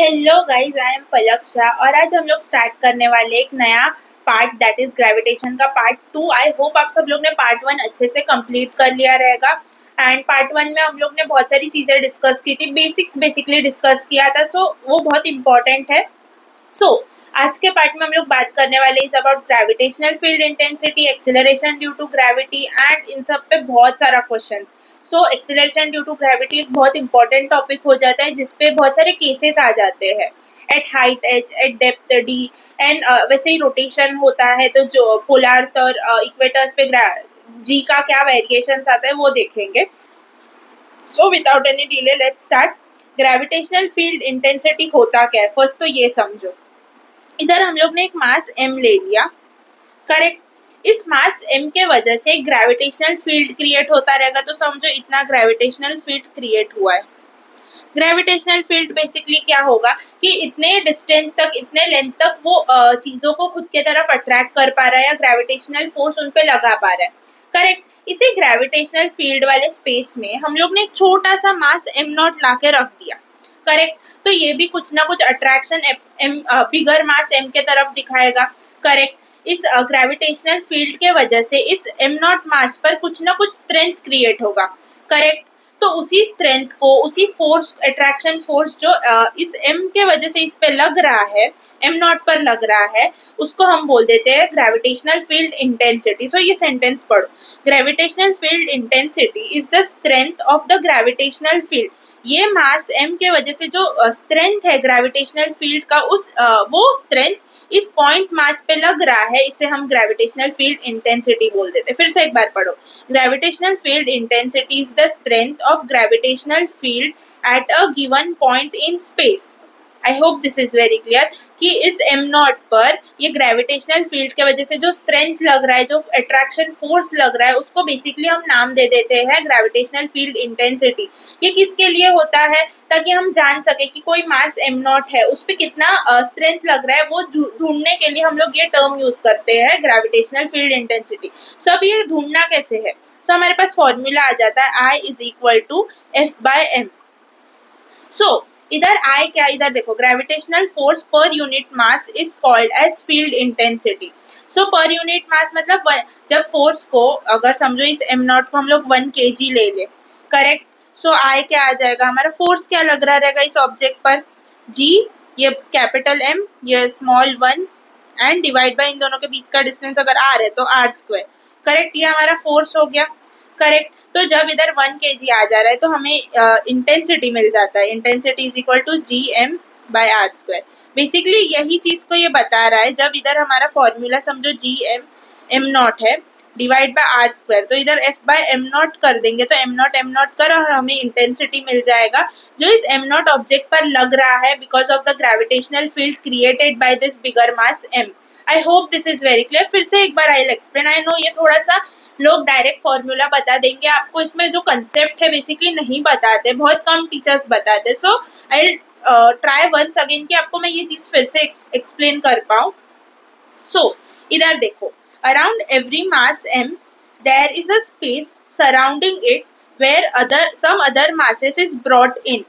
Hello guys, I am पलक शाह और आज हम लोग स्टार्ट करने वाले एक नया पार्ट दैट इज ग्रेविटेशन का पार्ट 2। आई होप आप सब लोग ने पार्ट 1 अच्छे से कंप्लीट कर लिया रहेगा। एंड पार्ट 1 में हम लोग ने बहुत सारी चीज़ें डिस्कस की थी, बेसिक्स बेसिकली डिस्कस किया था, सो वो बहुत इंपॉर्टेंट है। सो आज के पार्ट में हम लोग बात करने वाले इस about gravitational field intensity, acceleration due to gravity and इन सब पे बहुत सारा questions. So acceleration due to gravity एक बहुत इंपॉर्टेंट टॉपिक हो जाता है जिसपे बहुत सारे केसेस आ जाते हैं at height H, at depth D and वैसे ही रोटेशन होता है तो जो पोलार्स और इक्वेटर्स पे जी का क्या वेरिएशन आता है वो देखेंगे। So without any delay let's start. Gravitational field intensity होता क्या है, फर्स्ट तो ये समझो। इधर हम लोग ने एक मास m ले लिया, करेक्ट। इस मास m के वजह से ग्रेविटेशनल फील्ड क्रिएट होता रहेगा, तो समझो इतना ग्रेविटेशनल फील्ड क्रिएट हुआ है। ग्रेविटेशनल फील्ड बेसिकली क्या होगा कि इतने डिस्टेंस तक, इतने लेंथ तक वो चीजों को खुद के तरफ अट्रैक्ट कर पा रहा है या ग्रेविटेशनल फोर्स उन पे लगा पा रहा है, करेक्ट। इसी ग्रेविटेशनल फील्ड वाले स्पेस में हम लोग ने एक छोटा सा मास m नॉट ला के रख दिया, करेक्ट। तो ये भी कुछ ना कुछ अट्रैक्शन बिगर मास m के तरफ दिखाएगा, करेक्ट। इस ग्रेविटेशनल फील्ड के वजह से इस m नॉट मास पर कुछ ना कुछ स्ट्रेंथ क्रिएट होगा, करेक्ट। तो उसी स्ट्रेंथ को, उसी फोर्स, अट्रैक्शन फोर्स जो इस m के वजह से इस पे लग रहा है, m नॉट पर लग रहा है, उसको हम बोल देते हैं ग्रेविटेशनल फील्ड इंटेंसिटी। सो ये सेंटेंस पढ़ो, gravitational field intensity is the strength of the gravitational field. ये मास m के वजह से जो स्ट्रेंथ है ग्रेविटेशनल फील्ड का, उस वो स्ट्रेंथ इस पॉइंट मास पे लग रहा है, इसे हम ग्रेविटेशनल फील्ड इंटेंसिटी बोल देते हैं। फिर से एक बार पढ़ो, gravitational field intensity is the strength of gravitational field at a given point in space. I hope this is very clear कि इस m नॉट पर ये ग्रेविटेशनल फील्ड के वजह से जो स्ट्रेंथ लग रहा है, जो अट्रैक्शन फोर्स लग रहा है, उसको बेसिकली हम नाम दे देते हैं ग्रेविटेशनल फील्ड इंटेंसिटी। ये किसके लिए होता है, ताकि हम जान सके कि कोई मास m नॉट है, उस पर कितना स्ट्रेंथ लग रहा है, वो ढूंढने के लिए हम लोग ये टर्म यूज करते हैं ग्रेविटेशनल फील्ड इंटेंसिटी। सो अब ये ढूंढना कैसे है, तो हमारे पास फॉर्मूला आ जाता है I is equal to F/m। So इधर I क्या, इधर देखो, gravitational force per unit mass is called as field intensity. So per unit मास मतलब जब फोर्स को, अगर समझो इस m नॉट को हम लोग 1 kg ले ले, करेक्ट। सो I क्या आ जाएगा, हमारा फोर्स क्या लग रहा रहेगा इस ऑब्जेक्ट पर, G, ये कैपिटल M, ये स्मॉल 1 एंड डिवाइड बाय इन दोनों के बीच का डिस्टेंस अगर r है तो r², करेक्ट। ये हमारा फोर्स हो गया, करेक्ट। तो जब इधर 1 kg आ जा रहा है तो हमें इंटेंसिटी मिल जाता है, intensity is equal to Gm/r²। Basically यही चीज को ये बता रहा है। जब इधर हमारा फॉर्मूला समझो m नॉट है डिवाइड बाय r², तो इधर F/m नॉट कर देंगे तो m नॉट कर और हमें इंटेंसिटी मिल जाएगा जो इस m नॉट ऑब्जेक्ट पर लग रहा है because of the gravitational field created by this bigger mass m। I hope this is very clear. फिर से एक बार I will explain. I know ये थोड़ा सा लोग डायरेक्ट फॉर्मूला बता देंगे आपको, इसमें जो कंसेप्ट है बेसिकली नहीं बताते, बहुत कम टीचर्स बताते। सो आई ट्राई वंस अगेन कि आपको मैं ये चीज फिर से एक्सप्लेन कर पाऊँ। सो इधर देखो, around every mass m there is a space surrounding it where some other masses is brought in.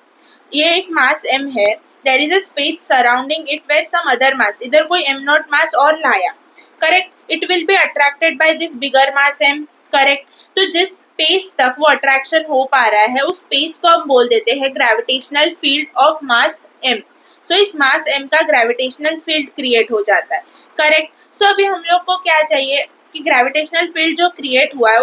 ये एक मास m है, there is a space surrounding it where some other mass, इधर कोई m not mass और लाया, correct. It will be attracted by this bigger mass m, correct. तो जिस space तक वो अट्रैक्शन हो पा रहा है उस स्पेस को हम बोल देते हैं gravitational field of mass m। सो इस मास m का ग्रेविटेशनल फील्ड क्रिएट हो जाता है, करेक्ट। सो अभी हम लोग को क्या चाहिए कि ग्रेविटेशनल फील्ड जो क्रिएट हुआ है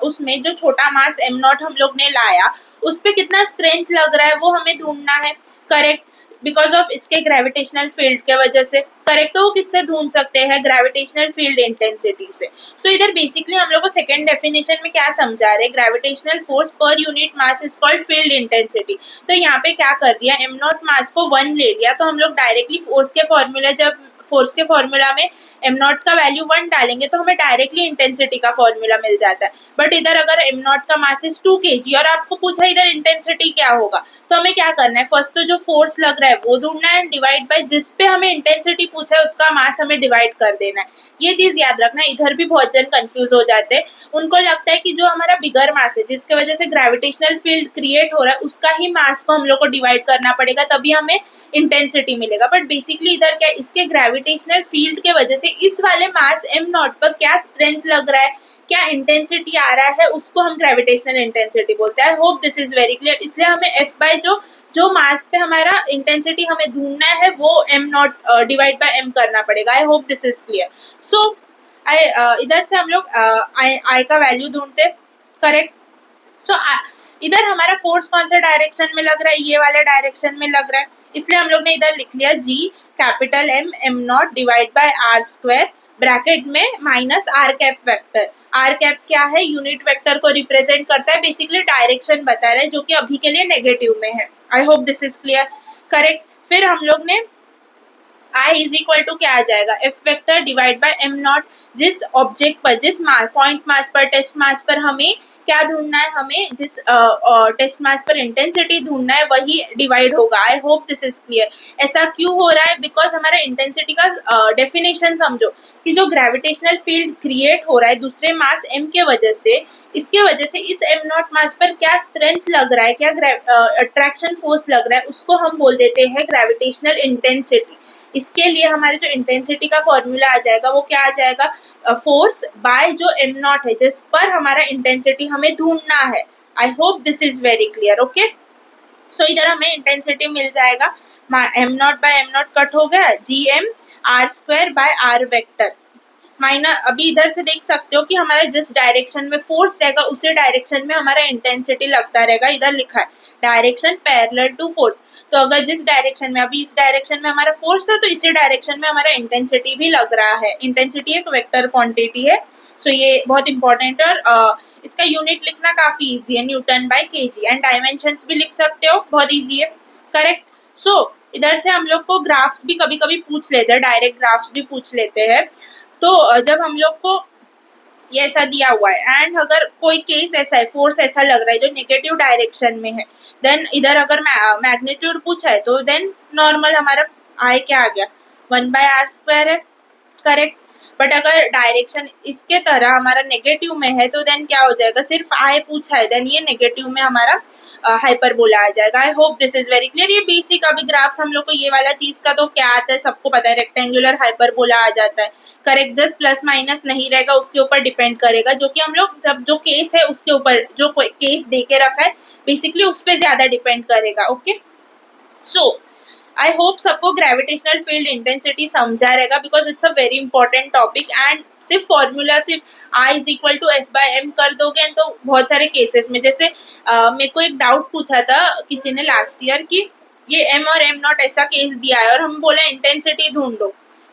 उसमें जो छोटा मास m नॉट हम लोग ने लाया, उस पर कितना स्ट्रेंथ लग रहा है वो हमें ढूंढना है, करेक्ट। बिकॉज ऑफ इसके ग्रेविटेशनल फील्ड के वजह से, करेक्ट। तो वो किससे ढूंढ सकते हैं, ग्रेविटेशनल फील्ड इंटेंसिटी से। सो इधर बेसिकली हम लोग को सेकेंड डेफिनेशन में क्या समझा रहे, gravitational force per unit mass is called field intensity. तो यहाँ पे क्या कर दिया, m नॉट मास को 1 ले लिया, तो हम लोग डायरेक्टली फोर्स के फॉर्मूला में m नॉट का वैल्यू 1 डालेंगे तो हमें डायरेक्टली इंटेंसिटी का फॉर्मूला मिल जाता है। बट इधर अगर m नॉट का मास इज 2 kg और आपको पूछा इधर इंटेंसिटी क्या होगा, तो हमें क्या करना है, फर्स्ट तो जो फोर्स लग रहा है वो ढूंढना है, डिवाइड बाय जिस पे हमें इंटेंसिटी पूछा है उसका मास हमें डिवाइड कर देना है। ये चीज याद रखना है, इधर भी बहुत जन कंफ्यूज हो जाते हैं। उनको लगता है कि जो हमारा बिगर मास है जिसके वजह से ग्रेविटेशनल फील्ड क्रिएट हो रहा है उसका ही मास को हम लोग को डिवाइड करना पड़ेगा तभी हमें इंटेंसिटी मिलेगा। बट बेसिकली इधर क्या, इसके ग्रेविटेशनल फील्ड के वजह से इस वाले मास एम नॉट पर क्या स्ट्रेंथ लग रहा है, क्या इंटेंसिटी आ रहा है, उसको हम ग्रेविटेशनल इंटेंसिटी बोलते हैं। I hope this is very clear. इसलिए हमें एफ बाय जो मास पे हमारा इंटेंसिटी हमें ढूंढना है वो M naught divide by M करना पड़ेगा। I hope this is clear. So I इधर से हम लोग आई का वैल्यू ढूंढते, करेक्ट। सो इधर हमारा फोर्स कौन सा डायरेक्शन में लग रहा है, ये वाले डायरेक्शन में लग रहा है, इसलिए हम लोग ने इधर लिख लिया G capital M M naught divide by are square bracket में minus r cap vector. R cap क्या है, यूनिट वेक्टर को रिप्रेजेंट करता है, बेसिकली डायरेक्शन बता रहा है जो कि अभी के लिए नेगेटिव में है। I hope this is clear, correct. फिर हम लोग ने I इज इक्वल टू क्या आ जाएगा, F vector divide by m not, जिस ऑब्जेक्ट पर, जिस पॉइंट मास पर, टेस्ट मास पर हमें क्या ढूंढना है, हमें जिस टेस्ट मास पर इंटेंसिटी ढूंढना है वही डिवाइड होगा। I hope this is clear. ऐसा क्यों हो रहा है, बिकॉज हमारा इंटेंसिटी का डेफिनेशन समझो कि जो ग्रेविटेशनल फील्ड क्रिएट हो रहा है दूसरे मास एम के वजह से, इसके वजह से इस एम नॉट मास पर क्या स्ट्रेंथ लग रहा है, क्या अट्रैक्शन फोर्स लग रहा है, उसको हम बोल देते हैं ग्रेविटेशनल इंटेंसिटी। इसके लिए हमारे जो इंटेंसिटी का फॉर्मूला आ जाएगा वो क्या आ जाएगा, फोर्स बाय जो एम नॉट है जिस पर हमारा इंटेंसिटी हमें ढूंढना है। I hope this is very clear, okay. So इधर हमें इंटेंसिटी मिल जाएगा, m naught by m naught cut हो गया, G M r square by r vector minus, अभी इधर से देख सकते हो कि हमारा जिस डायरेक्शन में फोर्स रहेगा उसी डायरेक्शन में हमारा इंटेंसिटी लगता रहेगा। इधर लिखा है डायरेक्शन पैरेलल टू फोर्स, तो अगर जिस डायरेक्शन में, अभी इस डायरेक्शन में हमारा फोर्स है तो इसी डायरेक्शन में हमारा इंटेंसिटी भी लग रहा है। इंटेंसिटी एक वेक्टर क्वांटिटी है, सो ये बहुत इंपॉर्टेंट है। और इसका यूनिट लिखना काफी इजी है, newton by KG, and dimensions भी लिख सकते हो, बहुत इजी है, करेक्ट। सो इधर से हम लोग को ग्राफ्स भी कभी कभी पूछ लेते हैं, डायरेक्ट ग्राफ्स भी पूछ लेते हैं। तो जब हम लोग को ये ऐसा दिया हुआ है एंड अगर कोई केस ऐसा है, फोर्स ऐसा लग रहा है जो नेगेटिव डायरेक्शन में है, देन इधर अगर मैग्नीट्यूड पूछा है तो देन नॉर्मल हमारा आई क्या आ गया, 1/r² है, करेक्ट। बट अगर डायरेक्शन इसके तरह हमारा नेगेटिव में है तो देन क्या हो जाएगा, सिर्फ आई पूछा है, देन ये नेगेटिव में हमारा हाइपरबोला आ जाएगा। आई hope this is very clear. ये बेसिक अभी ग्राफ्स हम लोग को ये वाला चीज का तो क्या आता है सबको पता है, रेक्टेंगुलर हाइपरबोला आ जाता है, करेक्ट। जस्ट प्लस माइनस नहीं रहेगा, उसके ऊपर डिपेंड करेगा, जो कि हम लोग जब जो केस है उसके ऊपर, जो केस दे के रखा है बेसिकली उस पर ज्यादा डिपेंड करेगा, ओके। सो आई होप सबको ग्रेविटेशनल फील्ड इंटेंसिटी समझा रहेगा, because it's a very important topic. And सिर्फ फॉर्मूला सिर्फ I is equal to F by M कर दोगे तो बहुत सारे केसेस में, जैसे मेरे को एक डाउट पूछा था किसी ने लास्ट ईयर कि ये एम और एम नॉट ऐसा केस दिया है और हम बोले इंटेंसिटी ढूंढो,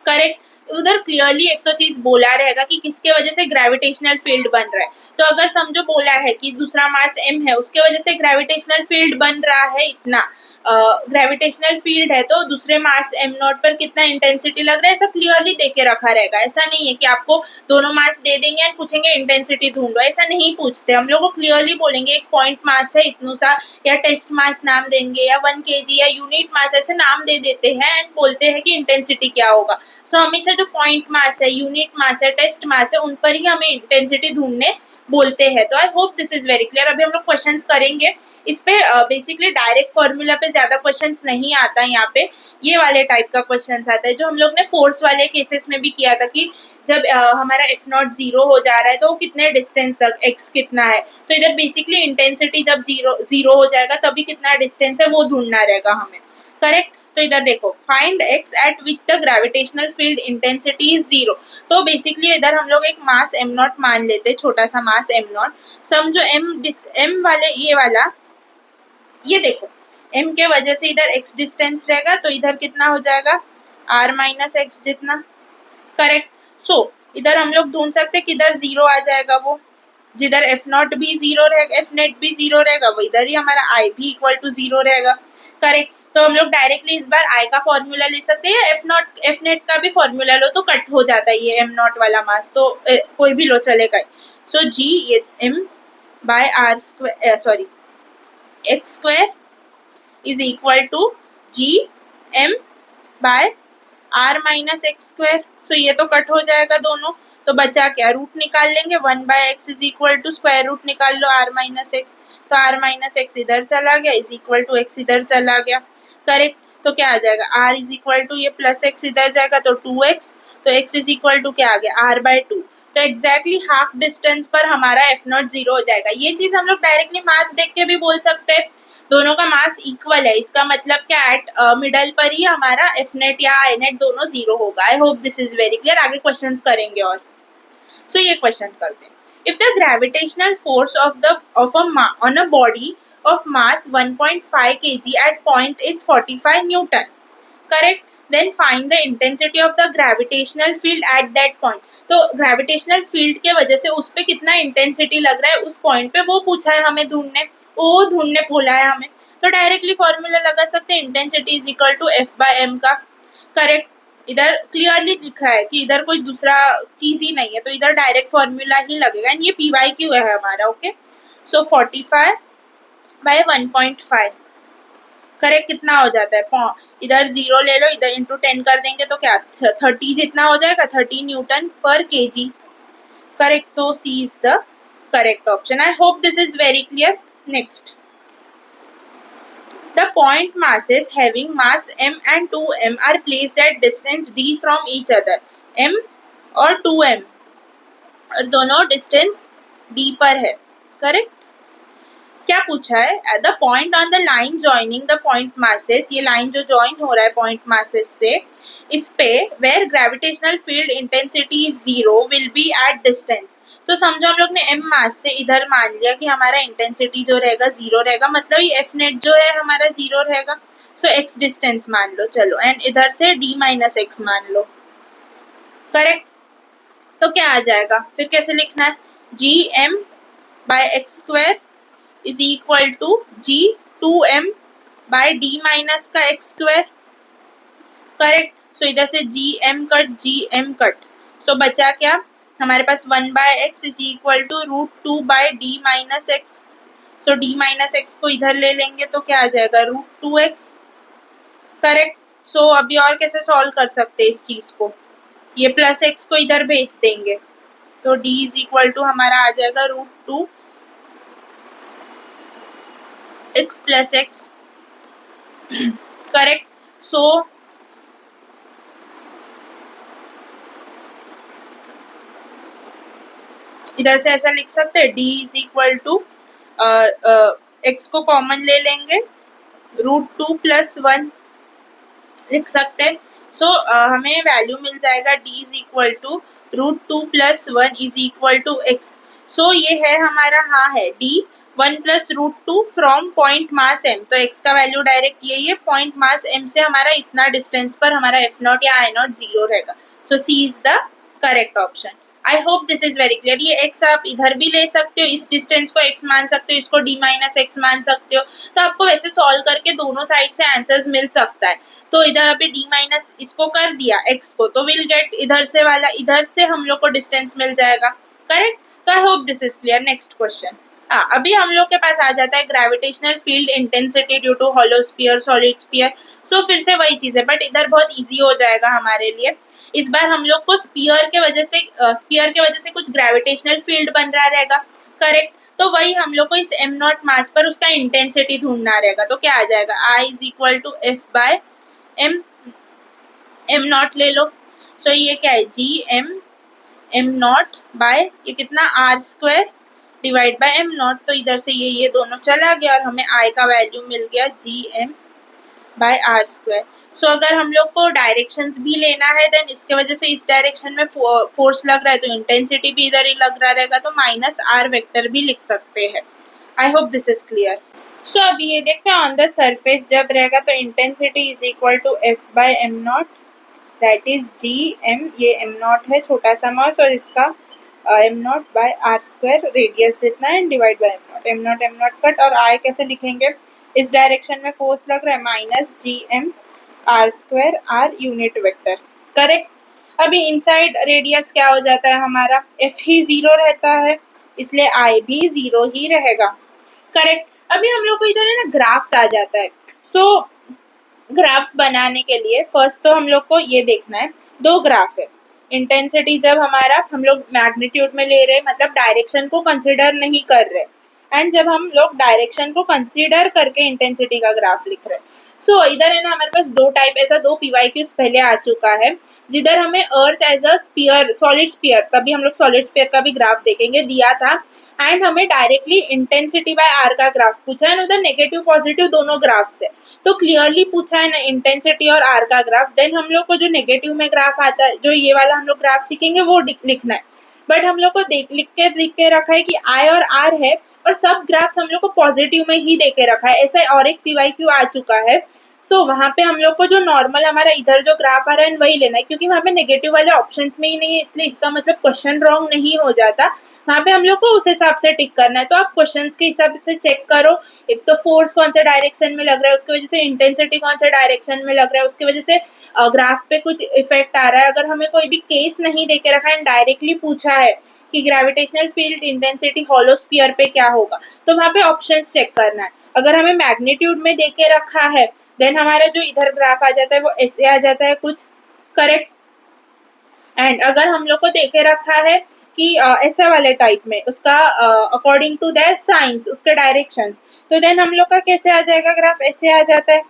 करेक्ट। उधर क्लियरली एक तो चीज बोला रहेगा कि किसके वजह से ग्रेविटेशनल फील्ड बन रहा है। तो अगर समझो बोला है कि दूसरा मास एम है उसके वजह से ग्रेविटेशनल फील्ड बन रहा है इतना, ग्रेविटेशनल फील्ड है तो दूसरे मास एम नॉट पर कितना इंटेंसिटी लग रहा है, ऐसा क्लियरली दे के रखा रहेगा। ऐसा नहीं है कि आपको दोनों मास दे देंगे एंड पूछेंगे इंटेंसिटी ढूंढो, ऐसा नहीं पूछते। हम लोग को क्लियरली बोलेंगे एक पॉइंट मास है इतनू सा, या टेस्ट मास नाम देंगे, या 1 kg या यूनिट मास, ऐसे नाम दे देते हैं एंड बोलते हैं कि इंटेंसिटी क्या होगा। सो हमेशा जो पॉइंट मास है, यूनिट मास है, टेस्ट मास है, उन पर ही हमें इंटेंसिटी ढूंढने बोलते हैं। तो I hope this is very clear. अभी हम लोग क्वेश्चंस करेंगे इस पे, बेसिकली डायरेक्ट फॉर्मूला पे ज्यादा क्वेश्चंस नहीं आता है, यहाँ पे ये वाले टाइप का क्वेश्चंस आता है जो हम लोग ने फोर्स वाले केसेस में भी किया था कि जब हमारा एफ नॉट 0 हो जा रहा है तो कितने डिस्टेंस तक, एक्स कितना है, तो इधर बेसिकली इंटेंसिटी जब जीरो हो जाएगा तभी कितना डिस्टेंस है वो ढूंढना रहेगा हमें, करेक्ट। तो इधर देखो, find x eight which the gravitational field intensity is 0। तो बेसिकली इधर हम लोग एक मास एम नॉट मान लेते, छोटा सा मास एम नॉट। समझो एम वाले ये वाला, ये देखो m के वजह से इधर x डिस्टेंस रहेगा तो इधर कितना हो जाएगा, r माइनस एक्स जितना, करेक्ट। सो इधर हम लोग ढूंढ सकते किधर 0 आ जाएगा, वो जिधर एफ नॉट भी 0 रहेगा, एफ नेट भी 0 रहेगा, वो इधर ही हमारा आई भी इक्वल टू 0 रहेगा, करेक्ट। तो हम लोग डायरेक्टली इस बार आई का फॉर्मूला ले सकते हैं, एफ नेट का भी फॉर्मूला लो तो कट हो जाता है ये एम नॉट वाला मास, तो कोई भी लो चलेगा। सो जी ये m by are square, sorry x square is equal to G M by r minus x square. So ये तो कट हो जाएगा दोनों, तो बचा क्या, रूट निकाल लेंगे, 1/x is equal to square root निकाल लो आर माइनस एक्स, तो आर माइनस एक्स इधर चला गया, इज इक्वल टू एक्स इधर चला गया, करेक्ट। तो क्या आ जाएगा, आर इज इक्वल टू ये प्लस एक्स इधर जाएगा तो 2x, तो x इज इक्वल टू क्या आ गया, r/2। तो एग्जैक्टली हाफ डिस्टेंस पर हमारा f0 0 हो जाएगा। ये चीज हम लोग डायरेक्टली मास देख के भी बोल सकते हैं, दोनों का मास इक्वल है, इसका मतलब क्या एट मिडल पर ही हमारा एफ नेट या आई नेट दोनों 0 होगा। I hope this is very clear. आगे क्वेश्चंस करेंगे और सो ये क्वेश्चन करते हैं। If the gravitational force on a body of mass 1.5 kg at point is 45 Newton. Correct? Then find the intensity of the gravitational field at that point. तो gravitational field के वजह से उस पर कितना इंटेंसिटी लग रहा है उस पॉइंट पे, वो पूछा है हमें ढूंढने बोला है हमें। तो डायरेक्टली फॉर्मूला लगा सकते हैं, intensity is equal to F/m का। करेक्ट, इधर क्लियरली दिख रहा है कि इधर कोई दूसरा चीज ही नहीं है, तो इधर डायरेक्ट फॉर्मूला ही लगेगा, एंड ये PYQ है हमारा। ओके, सो 45/1.5 करेक्ट, कितना हो जाता है, इधर 0 ले लो, इधर इंटू 10 कर देंगे तो क्या 30 जितना हो जाएगा, 30 न्यूटन पर kg। करेक्ट, तो C is the correct option. I hope this is very clear. Next, the point masses having mass m and 2m are placed at distance d from each other। m और 2m और दोनों distance d पर है। Correct, क्या पूछा है, the point on the line joining the point masses, ये line जो जॉइन हो रहा है पॉइंट मासेस से, इस पे where gravitational field intensity is 0 will be at distance. तो समझो हम लोग ने m मास से इधर मान लिया कि हमारा इंटेंसिटी जो रहेगा 0 रहेगा, मतलब ये f नेट जो है हमारा 0 रहेगा। सो x डिस्टेंस मान लो, चलो, एंड इधर से d माइनस एक्स मान लो। करेक्ट, तो क्या आ जाएगा, फिर कैसे लिखना है, gm by X square is equal to g2m by d minus का एक्स स्क्वायर। करेक्ट, सो इधर से gm कट, सो बचा क्या हमारे पास 1/x is equal to √2/d minus X. So d minus X को इधर ले लेंगे तो क्या आ जाएगा, √2x। करेक्ट, सो अभी और कैसे सॉल्व कर सकते हैं इस चीज को, ये प्लस x को इधर भेज देंगे तो d इज इक्वल टू हमारा आ जाएगा √2x plus x। Correct, so इधर से ऐसा लिख सकते हैं, d is equal to x को कॉमन ले लेंगे, √2 + 1 लिख सकते हैं। सो हमें वैल्यू मिल जाएगा d is equal to √2 + 1 is equal to x। So ये है हमारा, हाँ है d 1 + √2 from point mass m, तो x का वैल्यू डायरेक्ट यही है, पॉइंट मास m से हमारा इतना डिस्टेंस पर हमारा f0 या I0 0 रहेगा। सो c is the correct option. I hope this is very clear. ये x आप इधर भी ले सकते हो, इस डिस्टेंस को x मान सकते हो, इसको d माइनस एक्स मान सकते हो, तो आपको वैसे सॉल्व करके दोनों साइड से आंसर्स मिल सकता है। तो इधर अभी d माइनस इसको कर दिया x को, तो विल गेट इधर से वाला, इधर से हम लोग को डिस्टेंस मिल जाएगा। करेक्ट, तो I hope this is clear. Next question, अभी हम लोग के पास आ जाता है gravitational field intensity due to hollow sphere, solid sphere. So फिर से वही चीज है, बट इधर बहुत इजी हो जाएगा हमारे लिए। इस बार हम लोग को स्फीयर के वजह से कुछ ग्रेविटेशनल फील्ड बन रहा रहेगा। करेक्ट, तो वही हम लोग को इस m0 मास पर उसका इंटेंसिटी ढूंढना रहेगा। तो क्या आ जाएगा, I is equal to F/m, m0 ले लो। सो ये क्या है, gm m0 बाय ये कितना r² डिवाइड बाय m0, तो इधर से ये दोनों चला गया और हमें I का वैल्यू मिल गया gm बाय r²। सो अगर हम लोग को डायरेक्शंस भी लेना है, देन इसके वजह से इस डायरेक्शन में फोर्स लग रहा है, तो इंटेंसिटी भी इधर ही लग रहा रहेगा, तो -r वेक्टर भी लिख सकते हैं। I hope this is clear. So अभी ये देखते हैं, ऑन द सरफेस जब रहेगा तो intensity is equal to F/m0 that is gm, ये m0 है छोटा सा मास, और इसका m0 बाय r² रेडियस जितना है डिवाइड बाय m0 कट, और I कैसे लिखेंगे, इस डायरेक्शन में फोर्स लग रहा है -gm r² r unit vector. Correct, अभी इनसाइड रेडियस क्या हो जाता है हमारा, f ही 0 रहता है, इसलिए I भी 0 ही रहेगा। करेक्ट, अभी हम लोग को इधर है ना ग्राफ्स आ जाता है। सो ग्राफ्स बनाने के लिए फर्स्ट तो हम लोग को ये देखना है, दो ग्राफ है। इंटेंसिटी जब हमारा हम लोग मैग्नीट्यूड में ले रहे, मतलब डायरेक्शन को कंसिडर नहीं कर रहे, एंड जब हम लोग डायरेक्शन को कंसीडर करके इंटेंसिटी का ग्राफ लिख रहे हैं। सो इधर है ना हमारे पास दो टाइप, ऐसा दो पीवाईक्यूज पहले आ चुका है, जिधर हमें earth as a sphere, solid sphere, तभी हम लोग सॉलिड स्पीयर का भी ग्राफ देखेंगे, दिया था, एंड हमें डायरेक्टली इंटेंसिटी बाय आर का ग्राफ पूछा है, उधर नेगेटिव पॉजिटिव दोनों ग्राफ्स है, तो क्लियरली पूछा है ना इंटेंसिटी और आर का ग्राफ। देन हम लोग को जो नेगेटिव में ग्राफ आता है, जो ये वाला हम लोग ग्राफ सीखेंगे वो लिखना है, बट हम लोग को लिख के रखा है कि आई और आर है, और सब ग्राफ्स हम लोग को पॉजिटिव में ही देके रखा है। ऐसा और एक पीवाईक्यू आ चुका है। सो वहां पे हम लोग को जो नॉर्मल हमारा इधर जो ग्राफ आ रहा है वही लेना है, क्योंकि वहां पे नेगेटिव वाले ऑप्शंस में ही नहीं है, इसलिए इसका मतलब क्वेश्चन रॉन्ग नहीं हो जाता। वहां पे हम लोग को उस हिसाब से टिक करना है। तो आप क्वेश्चंस के हिसाब से चेक करो, एक तो फोर्स कौन सा डायरेक्शन में लग रहा है, उसकी वजह से इंटेंसिटी कौन सा डायरेक्शन में लग रहा है, उसकी वजह से ग्राफ पे कुछ इफेक्ट आ रहा है। अगर हमें कोई भी केस नहीं देके रखा है, डायरेक्टली पूछा है कि gravitational field intensity hollow sphere पे क्या होगा, तो वहां पे ऑप्शंस चेक करना है। अगर हमें मैग्नीट्यूड में देके रखा है, देन हमारा जो इधर ग्राफ आ जाता है वो ऐसे आ जाता है कुछ, करेक्ट। एंड अगर हम लोग को देके रखा है कि ऐसा वाले टाइप में, उसका अकॉर्डिंग टू दैट साइंस, उसके डायरेक्शंस, तो देन हम लोग का कैसे आ जाएगा ग्राफ, ऐसे आ जाता है,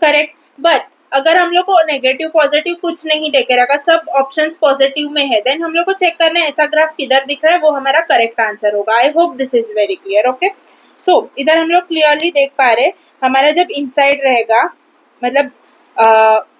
करेक्ट। बट अगर हम लोग को नेगेटिव पॉजिटिव कुछ नहीं देके रखा, सब ऑप्शंस पॉजिटिव में है, देन हम लोग को चेक करना है ऐसा ग्राफ किधर दिख रहा है, वो हमारा करेक्ट आंसर होगा। I hope this is very clear. Okay, so इधर हम लोग क्लियरली देख पा रहे, हमारा जब इनसाइड रहेगा, मतलब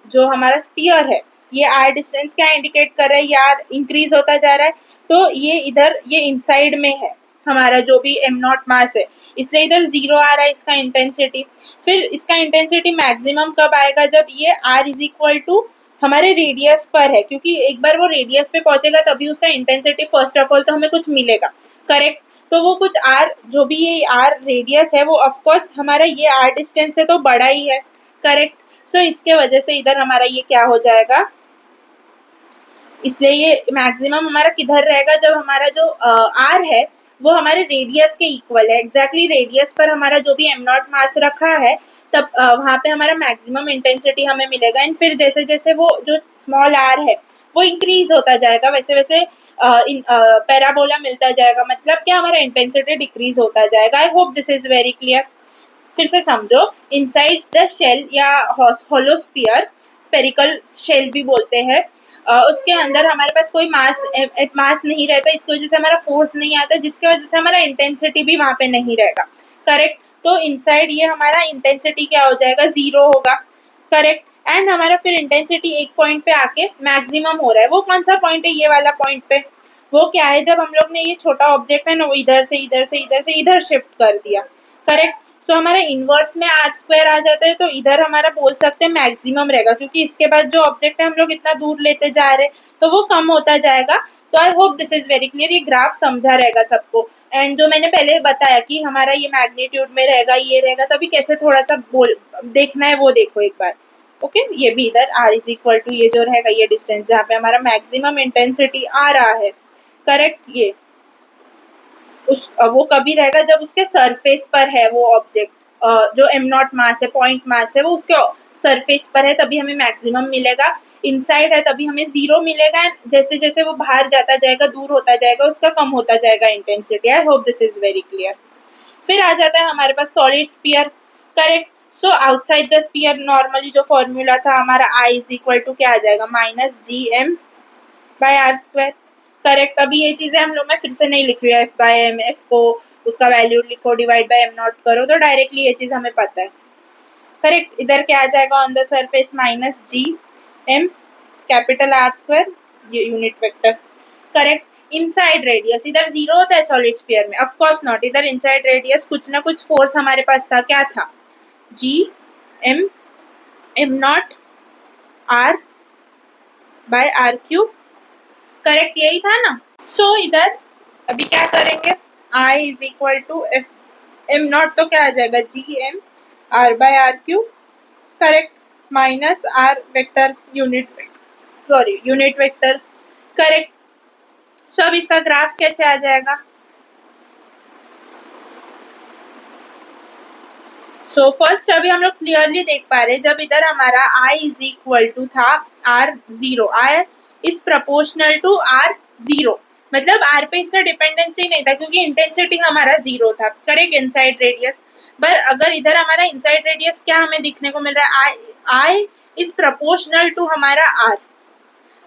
जो हमारा स्पीयर है, ये आर डिस्टेंस क्या इंडिकेट कर रहा है, ये आर इंक्रीज होता जा रहा है, तो ये इधर ये इनसाइड में है हमारा जो भी एम नॉट मास है, इसलिए इधर जीरो आ रहा है इसका इंटेंसिटी। फिर इसका इंटेंसिटी मैक्सिमम कब आएगा, जब ये आर इज इक्वल टू हमारे रेडियस पर है, क्योंकि एक बार वो रेडियस पे पहुंचेगा तभी उसका इंटेंसिटी फर्स्ट ऑफ ऑल तो हमें कुछ मिलेगा, करेक्ट। तो वो कुछ आर, जो भी ये आर रेडियस है, वो ऑफकोर्स हमारा ये आर डिस्टेंस से तो बड़ा ही है, करेक्ट। सो इसके वजह से इधर हमारा ये क्या हो जाएगा, इसलिए ये मैक्सिमम हमारा किधर रहेगा, जब हमारा जो आर है वो हमारे रेडियस के इक्वल है, एग्जैक्टली रेडियस पर हमारा जो भी एम नॉट मास रखा है, तब वहां पे हमारा मैक्सिमम इंटेंसिटी हमें मिलेगा। एंड फिर जैसे जैसे वो जो स्मॉल आर है वो इंक्रीज होता जाएगा, वैसे वैसे पैराबोला मिलता जाएगा, मतलब क्या हमारा इंटेंसिटी डिक्रीज होता जाएगा। आई hope this is very clear. फिर से समझो, इनसाइड द शेल या होलोस्फियर, स्पेरिकल शेल भी बोलते हैं, उसके अंदर हमारे पास कोई मास नहीं रहता, इसकी वजह से हमारा फोर्स नहीं आता, जिसकी वजह से हमारा इंटेंसिटी भी वहां पे नहीं रहेगा, करेक्ट। तो इनसाइड ये हमारा इंटेंसिटी क्या हो जाएगा, जीरो होगा, करेक्ट। एंड हमारा फिर इंटेंसिटी एक पॉइंट पे आके मैक्सिमम हो रहा है, वो कौन सा पॉइंट है, ये वाला पॉइंट पे। वो क्या है, जब हम लोग ने ये छोटा ऑब्जेक्ट है ना, वो इधर से इधर से इधर से इधर शिफ्ट कर दिया, करेक्ट। सो हमारा इनवर्स में आर स्क्वायर आ जाता है, तो इधर हमारा बोल सकते हैं मैक्सिमम रहेगा, क्योंकि इसके बाद जो ऑब्जेक्ट है हम लोग इतना दूर लेते जा रहे हैं, तो वो कम होता जाएगा। तो I hope this is very clear, ये ग्राफ समझा रहेगा सबको। एंड जो मैंने पहले बताया कि हमारा ये मैग्नीट्यूड में रहेगा, ये रहेगा, तभी कैसे थोड़ा सा बोल देखना है वो देखो एक बार। ओके, ये भी इधर आर इज इक्वल टू ये जो रहेगा ये डिस्टेंस, जहाँ पे हमारा मैक्सिमम इंटेंसिटी आ रहा है, करेक्ट। ये उस वो कभी रहेगा जब उसके सरफेस पर है वो ऑब्जेक्ट, जो एम नॉट मास है, पॉइंट मास है, वो उसके सरफेस पर है, तभी हमें मैक्सिमम मिलेगा। इनसाइड है तभी हमें जीरो मिलेगा, जैसे जैसे वो बाहर जाता जाएगा, दूर होता जाएगा, उसका कम होता जाएगा intensity. I hope this is very clear. फिर आ जाता है हमारे पास solid sphere, correct. So outside the sphere normally जो फॉर्मूला था हमारा, आई इज इक्वल टू क्या आ जाएगा, minus G M by are square, correct. अभी ये चीजें हम लोग, मैं फिर से नहीं लिख रही हूँ, एफ बाय एम, एफ को उसका वैल्यू लिखो, डिवाइड बाय एम नॉट करो, तो डायरेक्टली ये चीज हमें पता है, करेक्ट। इधर क्या आ जाएगा, on the surface minus G M capital R square, ये unit vector, correct. Inside radius, इधर जीरो होता है सॉलिड स्फीयर में, ऑफ कोर्स नॉट, इधर इनसाइड रेडियस कुछ ना कुछ फोर्स हमारे पास था, क्या था, G M M naught R by R cube, correct, यही था ना। सो इधर अभी क्या करेंगे, I is equal to F M naught, तो क्या आ जाएगा, जी M R by R cube, correct, minus R vector unit vector, correct. So अब इसका ग्राफ कैसे आ जाएगा, सो फर्स्ट अभी हम लोग क्लियरली देख पा रहे हैं, जब इधर हमारा I इज इक्वल टू था R0, I is proportional to R0, मतलब R पे इसका डिपेंडेंसी नहीं था क्योंकि इंटेंसिटी हमारा 0 था, करेक्ट, इनसाइड रेडियस। पर अगर इधर हमारा इनसाइड रेडियस क्या हमें दिखने को मिल रहा है, I इज प्रपोर्शनल टू हमारा R,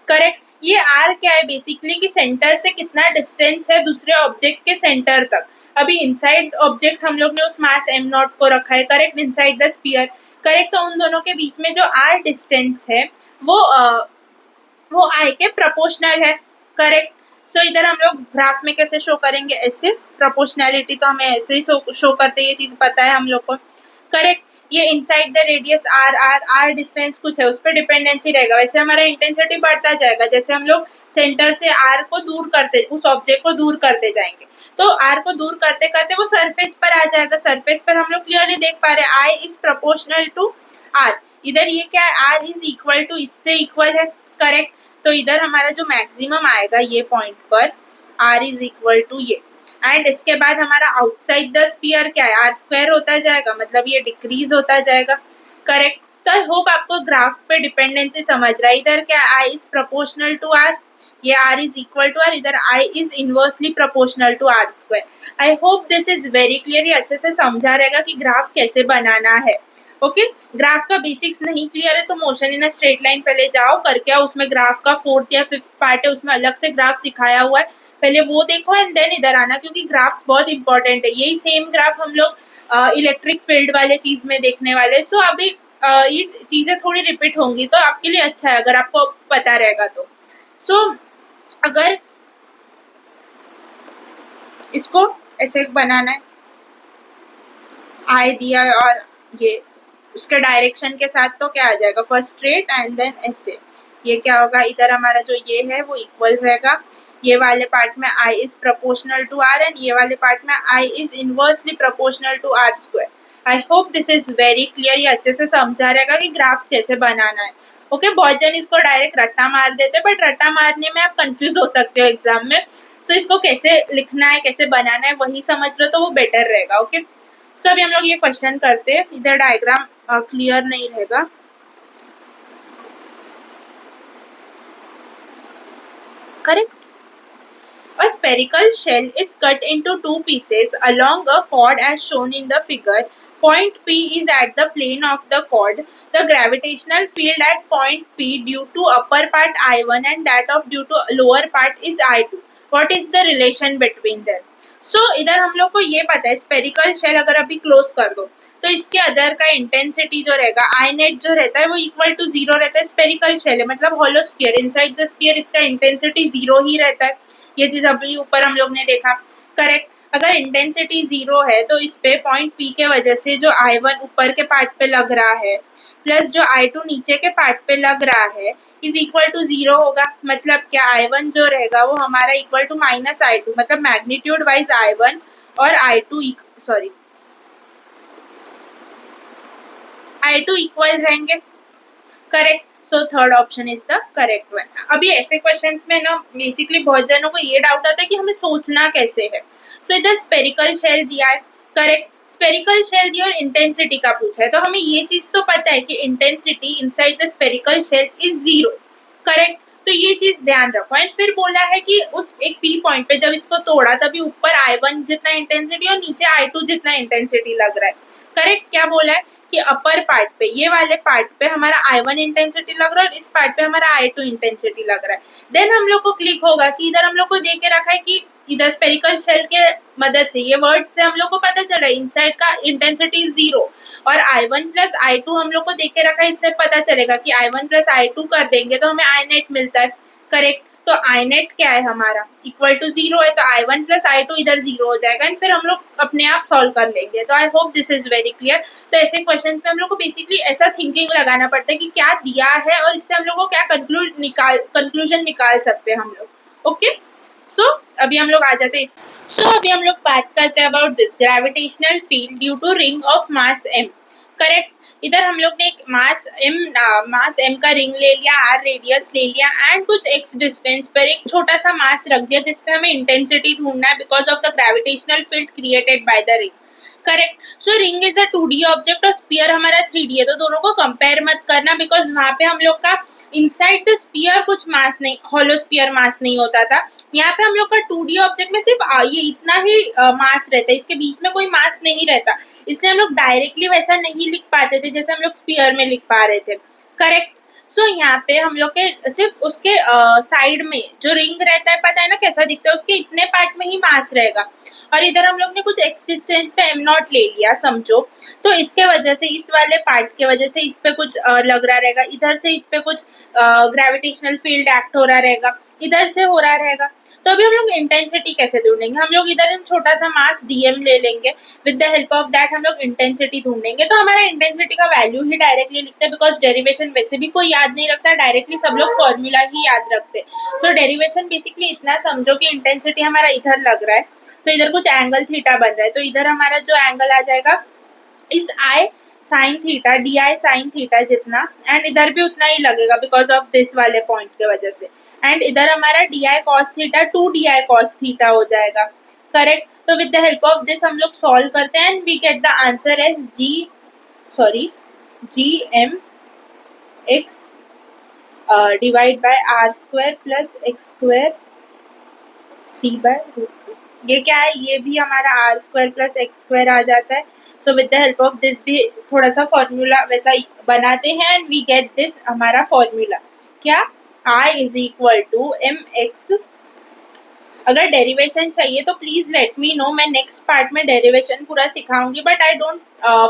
करेक्ट। ये R क्या है बेसिकली कि सेंटर से कितना डिस्टेंस है दूसरे ऑब्जेक्ट के सेंटर तक। अभी इनसाइड ऑब्जेक्ट हम लोग ने उस मास m0 को रखा है, correct, inside the sphere, correct. तो उन दोनों के बीच में जो R डिस्टेंस है वो I के प्रोपोर्शनल है, करेक्ट। सो इधर हम लोग ग्राफ में कैसे शो करेंगे, ऐसे, प्रोपोर्शनैलिटी तो हमें ऐसे ही शो करते, ये चीज पता है हम लोग को, करेक्ट। ये inside the radius R distance कुछ है, उस पर डिपेंडेंसी रहेगा। वैसे हमारा इंटेंसिटी बढ़ता जाएगा जैसे हम लोग सेंटर से R को दूर करते, उस ऑब्जेक्ट को दूर करते जाएंगे, तो R को दूर करते करते वो सरफेस पर आ जाएगा। सरफेस पर हम लोग क्लियरली देख पा रहे हैं I is proportional to R। इधर ये क्या है, R इज इक्वल टू, इससे इक्वल है, करेक्ट। तो इधर हमारा जो मैक्सिमम आएगा ये पॉइंट पर R इज इक्वल टू ये, एंड इसके बाद हमारा आउटसाइड द स्फीयर क्या है, R स्क्वायर होता जाएगा, मतलब ये डिक्रीज होता जाएगा, करेक्ट। तो आई होप आपको ग्राफ पे डिपेंडेंसी समझ रहा है। इधर क्या I is proportional to R, ये R is equal to R, इधर I is inversely proportional to R square. I hope this is very clear, ये अच्छे से समझा रहेगा कि ग्राफ कैसे बनाना है, ओके। ग्राफ का बेसिक्स नहीं क्लियर है तो motion in a straight line पहले जाओ करके आओ, उसमें ग्राफ का 4th या 5th पार्ट है, उसमें अलग से ग्राफ सिखाया हुआ है, पहले वो देखो एंड देन इधर आना, क्योंकि ग्राफ्स बहुत इंपॉर्टेंट है। यही सेम ग्राफ हम लोग इलेक्ट्रिक फील्ड वाले चीज में देखने वाले। सो अभी ये चीजें थोड़ी रिपीट होंगी तो आपके लिए अच्छा है अगर आपको पता रहेगा तो। सो अगर इसको ऐसे बनाना है, आई दिया है और ये उसके डायरेक्शन के साथ, तो क्या आ जाएगा, फर्स्ट स्ट्रेट एंड देन ऐसे, ये क्या होगा, इधर हमारा जो ये है वो इक्वल रहेगा, ये वाले पार्ट में I is proportional to R and ये वाले पार्ट में I is inversely proportional to R square. I hope this is very clear, ये अच्छे से समझा रहेगा कि ग्राफ्स कैसे बनाना है, ओके। बहुत जन इसको डायरेक्ट रट्टा मार देते, बट रट्टा मारने में आप कंफ्यूज हो सकते हो एग्जाम में। सो इसको कैसे लिखना है, कैसे बनाना है, वही समझ लो तो वो बेटर रहेगा, ओके। सो अभी हम लोग ये क्वेश्चन करते हैं, इधर डायग्राम क्लियर नहीं रहेगा, correct. A spherical shell is cut into 2 pieces along a chord as shown in the figure. Point P is at the plane of the chord. The gravitational field at point P due to upper part I1 and that of due to lower part is I2. What is the relation between them? So इधर हम लोग को ये पता है, spherical shell अगर अभी close कर दो तो इसके अदर का इंटेंसिटी जो रहेगा, आई नेट जो रहता है वो इक्वल टू 0 रहता है। स्पेरिकल शेल है मतलब hollow sphere, inside the sphere इसका इंटेंसिटी 0 ही रहता है, ये चीज अभी ऊपर हम लोग ने देखा, करेक्ट। अगर इंटेंसिटी 0 है तो इस पे पॉइंट P के वजह से जो I1 ऊपर के पार्ट पे लग रहा है प्लस जो I2 नीचे के पार्ट पे लग रहा है इज इक्वल टू 0 होगा। मतलब क्या, I1 जो रहेगा वो हमारा इक्वल टू माइनस I2, मतलब मैग्नीट्यूड वाइज I1 और I2 इक्वल रहेंगे, correct. So third option is the correct one. अभी ऐसे क्वेश्चंस में ना बेसिकली बहुत जनों को ये डाउट आता है कि हमें सोचना कैसे है। सो इधर स्पेरिकल शेल दिया है, करेक्ट, स्पेरिकल शेल दिया और इंटेंसिटी का पूछा है, तो हमें ये चीज तो पता है कि intensity inside the spherical shell is 0, correct. तो ये चीज ध्यान रखो। एंड फिर बोला है कि उस एक P पॉइंट पे जब इसको तोड़ा तभी ऊपर I1 जितना इंटेंसिटी और नीचे I2 जितना इंटेंसिटी लग रहा है, करेक्ट। क्या बोला है कि अपर पार्ट पे, ये वाले पार्ट पे हमारा I1 इंटेंसिटी लग रहा है और इस पार्ट पे हमारा I2 इंटेंसिटी लग रहा है। देन हम लोग को क्लिक होगा कि इधर हम लोग को दे के रखा है कि इधर स्पेरिकल शेल के मदद से, ये वर्ड से हम लोग को पता चल रहा है इनसाइड का इंटेंसिटी 0 और I1 प्लस I2 हम लोग को दे के रखा है, इससे पता चलेगा कि I1 प्लस I2 कर देंगे तो हमें I नेट मिलता है, करेक्ट। तो I नेट क्या है हमारा, इक्वल टू 0 है, तो I1 प्लस I2 इधर 0 हो जाएगा एंड फिर हम लोग अपने आप सॉल्व कर लेंगे। तो I hope this is very clear. तो ऐसे क्वेश्चंस में हम लोग को बेसिकली ऐसा थिंकिंग लगाना पड़ता है कि क्या दिया है और इससे हम लोग को क्या कंक्लूजन निकाल सकते हैं हम लोग, ओके। सो अभी हम लोग आ जाते हैं अभी हम लोग बात करते हैं about this gravitational field due to ring of mass m, correct. इधर हम लोग ने एक मास m का रिंग ले लिया, r रेडियस ले लिया एंड कुछ x डिस्टेंस पर एक छोटा सा मास रख दिया जिसपे हमें इंटेंसिटी ढूंढना है because of the gravitational field created by the ring. Correct. So ring is a 2D object और स्पीयर हमारा 3D है, तो दोनों को कंपेयर मत करना, बिकॉज वहां पे हम लोग का इनसाइड द स्पीयर कुछ मास नहीं, हॉलो स्पीयर मास नहीं होता था। यहाँ पे हम लोग का 2D ऑब्जेक्ट में सिर्फ ये इतना ही मास रहता है, इसके बीच में कोई मास नहीं रहता, इसलिए हम लोग डायरेक्टली वैसा नहीं लिख पाते थे जैसे हम लोग स्पीयर में लिख पा रहे थे। करेक्ट। सो यहाँ पे हम लोग के सिर्फ उसके साइड में जो रिंग रहता है, पता है ना कैसा दिखता है, उसके इतने पार्ट में ही मास रहेगा, और इधर हम लोग ने कुछ एक्स डिस्टेंस पे एम नॉट ले लिया समझो, तो इसके वजह से इस वाले पार्ट के वजह से इस पे कुछ लग रहा रहेगा, इधर से इस पे कुछ ग्रेविटेशनल फील्ड एक्ट हो रहा रहेगा, इधर से हो रहा रहेगा। तो अभी हम लोग इंटेंसिटी कैसे ढूंढेंगे, हम लोग इधर हम छोटा सा मास डीएम ले लेंगे, with the help of that हम लोग इंटेंसिटी ढूंढेंगे। तो हमारा इंटेंसिटी का वैल्यू ही डायरेक्टली लिखते हैं, बिकॉज डेरिवेशन वैसे भी कोई याद नहीं रखता, डायरेक्टली सब लोग फॉर्मूला ही याद रखते। सो डेरिवेशन बेसिकली इतना समझो कि इंटेंसिटी हमारा इधर लग रहा है, तो इधर कुछ एंगल थीटा बन रहा है, तो इधर हमारा जो एंगल आ जाएगा इस I sine theta, D I sine theta जितना, एंड इधर भी उतना ही लगेगा बिकॉज ऑफ दिस वाले पॉइंट के वजह से, एंड इधर हमारा D I cos theta 2 DI cos theta हो जाएगा। करेक्ट। तो with the help of this हम लोग सॉल्व करते हैं and we get the answer as G M X divide by are square plus X square 3/√2। ये क्या है, ये भी हमारा R square plus X square आ जाता है। So with the help of this भी थोड़ा सा फॉर्मूला वैसा बनाते हैं एंड वी गेट दिस हमारा फॉर्मूला क्या, I is equal to M X. अगर डेरिवेशन चाहिए तो प्लीज लेट मी नो, मैं नेक्स्ट पार्ट में डेरिवेशन पूरा सिखाऊंगी, बट आई डोंट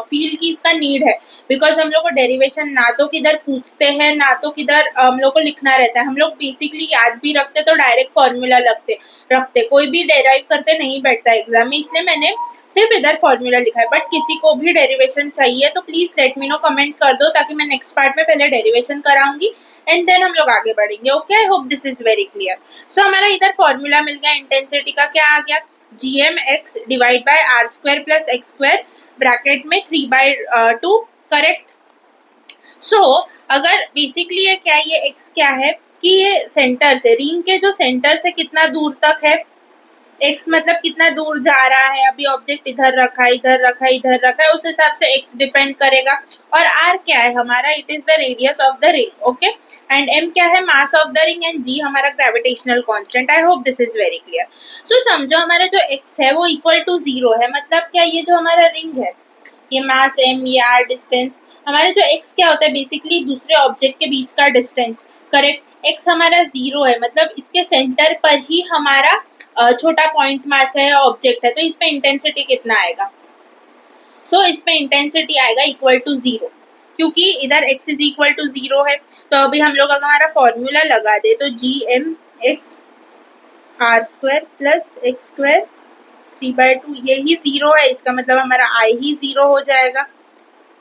फील कि इसका नीड है, बिकॉज हम लोग को डेरिवेशन ना तो किधर पूछते हैं ना तो किधर हम लोग को लिखना रहता है, हम लोग बेसिकली याद भी रखते तो डायरेक्ट फॉर्मूला रखते, कोई भी डेराइव करते नहीं बैठता एग्जाम में, इसलिए मैंने सिर्फ इधर फॉर्मूला लिखा है। बट किसी को भी डेरिवेशन चाहिए तो please let me no, comment कर दो, ताकि मैं नेक्स्ट पार्ट में पहले डेरिवेशन कराऊंगी एंड देन हम लोग आगे बढ़ेंगे। Okay, I hope this is very clear. So हमारा इधर फॉर्मूला मिल गया इंटेंसिटी का, क्या आ गया, G M X divide by are square plus X square bracket में 3/2। करेक्ट। सो अगर बेसिकली ये क्या, ये एक्स क्या है कि ये सेंटर से, रिंग के जो सेंटर से कितना दूर तक है, एक्स मतलब कितना दूर जा रहा है, अभी ऑब्जेक्ट इधर रखा है, इधर रखा है, इधर रखा है, उस हिसाब से एक्स डिपेंड करेगा। और आर क्या है हमारा, it is the radius of the ring. Okay, and M क्या है, mass of the ring, and G हमारा gravitational constant. I hope this is very clear. So समझो हमारा जो एक्स है वो इक्वल टू 0 है, मतलब क्या, ये जो हमारा रिंग है, ये मास एम, ये आर डिस्टेंस, हमारे जो एक्स क्या होता है बेसिकली दूसरे ऑब्जेक्ट के बीच का डिस्टेंस। करेक्ट। एक्स हमारा 0 है, मतलब इसके सेंटर पर ही हमारा छोटा पॉइंट मास है, ऑब्जेक्ट है, तो इस पे इंटेंसिटी कितना आएगा, सो इस पे इंटेंसिटी आएगा इक्वल टू 0, क्योंकि इधर x इज इक्वल टू 0 है। तो अभी हम लोग अगर हमारा फॉर्मूला लगा दे तो G M X R square plus X square 3/2, यही 0 है, इसका मतलब हमारा आई ही 0 हो जाएगा।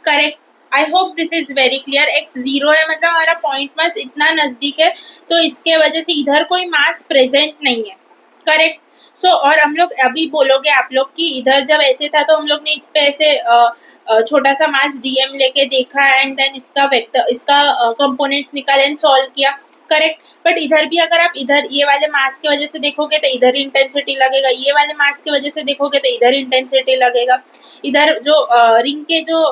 Correct. I hope this is very clear. X 0 है मतलब हमारा पॉइंट मास इतना नजदीक है, तो इसके वजह से इधर कोई मास प्रेजेंट नहीं है। करेक्ट। सो और हम लोग अभी बोलोगे आप लोग कि इधर जब ऐसे था तो हम लोग ने इस पे ऐसे छोटा सा मास डीएम लेके देखा एंड देन इसका वेक्टर, इसका कंपोनेंट्स निकाले एंड सॉल्व किया। करेक्ट। बट इधर भी अगर आप इधर ये वाले मास की वजह से देखोगे तो इधर इंटेंसिटी लगेगा, ये वाले मास की वजह से देखोगे तो इधर इंटेंसिटी लगेगा। इधर जो रिंग के जो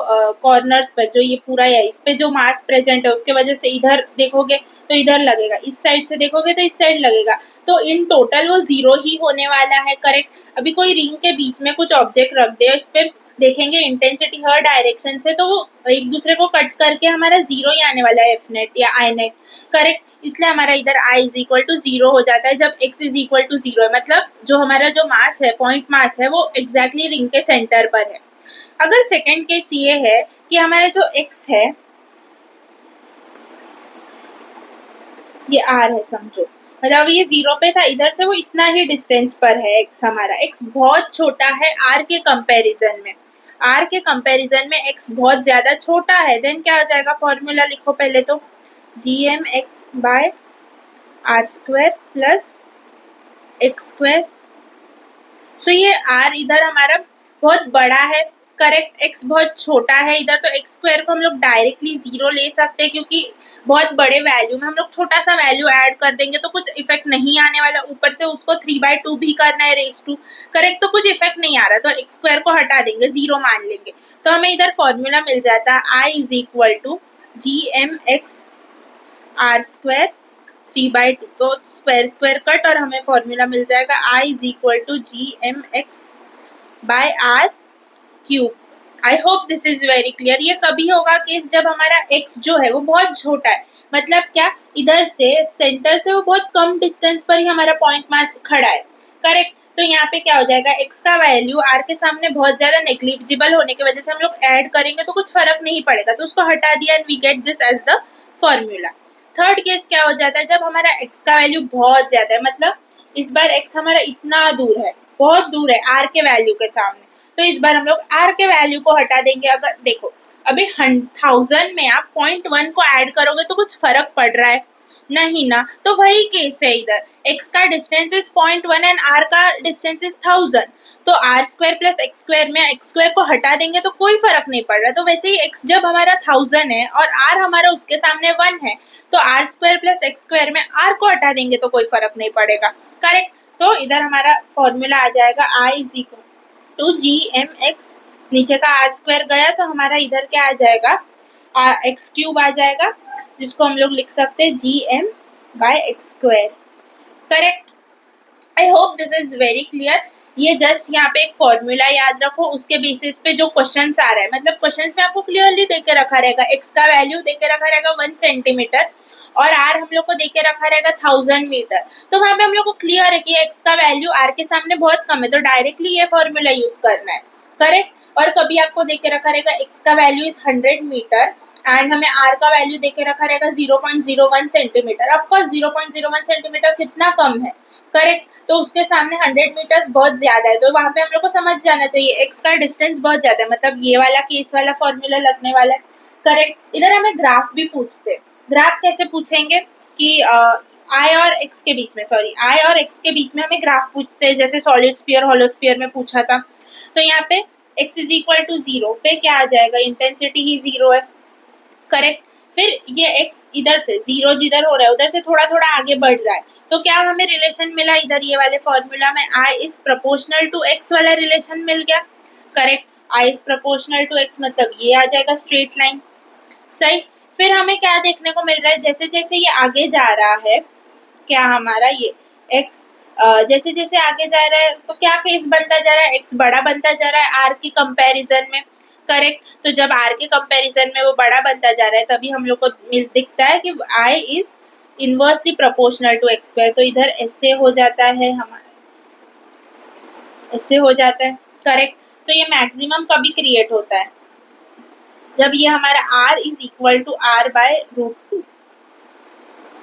कॉर्नर्स पर जो ये पूरा है, इस पे जो मास प्रेजेंट है उसके वजह से इधर देखोगे तो इधर लगेगा, इस साइड से देखोगे तो इस साइड लगेगा, तो इन टोटल वो 0 ही होने वाला है। करेक्ट। अभी कोई रिंग के बीच में कुछ ऑब्जेक्ट रख दे, इस पे देखेंगे इंटेंसिटी हर डायरेक्शन से, तो वो एक दूसरे को कट करके हमारा 0 ही आने वाला है, एफ नेट या आई नेट। करेक्ट। इसलिए हमारा इधर आई इज इक्वल टू 0 हो जाता है जब x इज इक्वल टू 0 है, मतलब जो हमारा जो मास है, पॉइंट मास है, वो एग्जैक्टली रिंग के सेंटर पर है। अगर सेकेंड केस ये है कि हमारा जो x है ये r है समझो, मतलब ये 0 पे था, इधर से वो इतना ही डिस्टेंस पर है x हमारा, x बहुत छोटा है r के कंपैरिजन में, r के कंपैरिजन में x बहुत ज्यादा छोटा है। देन क्या हो जाएगा, फॉर्मूला लिखो पहले तो, G M X by are square plus X square. So ये r इधर हमारा बहुत बड़ा है। करेक्ट। x बहुत छोटा है इधर, तो एक्स स्क्वायर को हम लोग डायरेक्टली 0 ले सकते हैं, क्योंकि बहुत बड़े वैल्यू में हम लोग छोटा सा वैल्यू ऐड कर देंगे तो कुछ इफेक्ट नहीं आने वाला, ऊपर से उसको 3/2 भी करना है रेस टू, करेक्ट, तो कुछ इफेक्ट नहीं आ रहा, तो एक्स स्क्वायर को हटा देंगे, 0 मान लेंगे, तो हमें इधर फॉर्मूला मिल जाता है I is equal to GMX R square 3/2, तो स्क्वायर स्क्वायर कट और हमें फॉर्मूला मिल जाएगा I is equal to GMX by R cube. I hope this is very clear. ये कभी होगा केस जब हमारा x जो है वो बहुत छोटा है, मतलब क्या, इधर से सेंटर से वो बहुत कम डिस्टेंस पर ही हमारा पॉइंट मास खड़ा है, करेक्ट, तो यहाँ पे क्या हो जाएगा, x का वैल्यू r के सामने बहुत ज्यादा नेग्लिजिबल होने की वजह से हम लोग ऐड करेंगे तो कुछ फर्क नहीं पड़ेगा, तो उसको हटा दिया and we get this as the formula. Third case क्या हो जाता है, जब हमारा x का वैल्यू बहुत ज्यादा है, मतलब इस बार x हमारा इतना दूर है, बहुत दूर है r के वैल्यू के सामने, तो इस बार हम लोग r के वैल्यू को हटा देंगे। अगर देखो अभी 1000 में आप 0.1 को ऐड करोगे तो कुछ फर्क पड़ रहा है नहीं ना, तो वही केस है, इधर x का डिस्टेंस इज 0.1 एंड r का डिस्टेंस इज 1000, तो r square plus x square में x स्क्वायर को हटा देंगे तो कोई फर्क नहीं पड़ रहा, तो वैसे ही x जब हमारा 1000 है और r हमारा उसके सामने 1 है, तो r square plus x square में r को हटा देंगे तो कोई फर्क नहीं पड़ेगा, करेक्ट, तो इधर हमारा फॉर्मूला आ जाएगा I is equal to GMX, नीचे का आर स्क्वायर गया तो हमारा इधर क्या आ जाएगा, एक्स क्यूब आ जाएगा, जिसको हम लोग लिख सकते हैं GM by X square, correct. I hope this is very clear. ये जस्ट यहाँ पे एक फॉर्मूला याद रखो, उसके बेसिस पे जो क्वेश्चन आ रहा है, मतलब क्वेश्चन में आपको क्लियरली देके रखा रहेगा, एक्स का वैल्यू देके रखा रहेगा 1 सेंटीमीटर और आर हम लोग को देके रखा रहेगा 1000 मीटर, तो वहां पे हम लोग को क्लियर है कि एक्स का वैल्यू आर के सामने बहुत कम है, तो डायरेक्टली ये फॉर्मूला यूज करना है, करेक्ट। और कभी आपको देके रखा रहेगा एक्स का वैल्यू इज 100 मीटर एंड हमें आर का वैल्यू देके रखा रहेगा 0.01 सेंटीमीटर, ऑफकोर्स 0.01 सेंटीमीटर कितना कम है, करेक्ट, तो उसके सामने 100 मीटर्स बहुत ज्यादा है, तो वहां पे हम लोग को समझ जाना चाहिए एक्स का डिस्टेंस बहुत ज्यादा है, मतलब ये वाला केस वाला फॉर्मूला लगने वाला है, करेक्ट। इधर हमें ग्राफ भी पूछते, ग्राफ कैसे पूछेंगे कि आई और एक्स के बीच में, सॉरी आई और एक्स के बीच में हमें ग्राफ पूछते हैं, जैसे सॉलिड स्फीयर होलो स्फीयर में पूछा था, तो यहाँ पे x इज इक्वल टू 0 पे क्या आ जाएगा, इंटेंसिटी ही 0 है, करेक्ट, फिर ये x इधर से 0 जिधर हो रहा है उधर से थोड़ा थोड़ा आगे बढ़ रहा है, तो क्या हमें रिलेशन मिला इधर ये वाले फॉर्मूला में, i is proportional to x वाला रिलेशन मिल गया, correct, i is proportional to x मतलब ये आ जाएगा स्ट्रेट लाइन, सही। फिर हमें क्या देखने को मिल रहा है, जैसे जैसे ये आगे जा रहा है, क्या हमारा ये x जैसे जैसे आगे जा रहा है तो क्या केस बनता जा रहा है, x बड़ा बनता जा रहा है r के कंपैरिजन में, करेक्ट, तो जब r के कंपैरिजन में वो बड़ा बनता जा रहा है तभी हम लोग को दिखता है कि i is inversely proportional to x square, तो इधर ऐसे हो जाता है हमारा, ऐसे हो जाता है, करेक्ट, तो ये मैक्सिमम कभी क्रिएट होता है जब ये हमारा r is equal to r by root 2,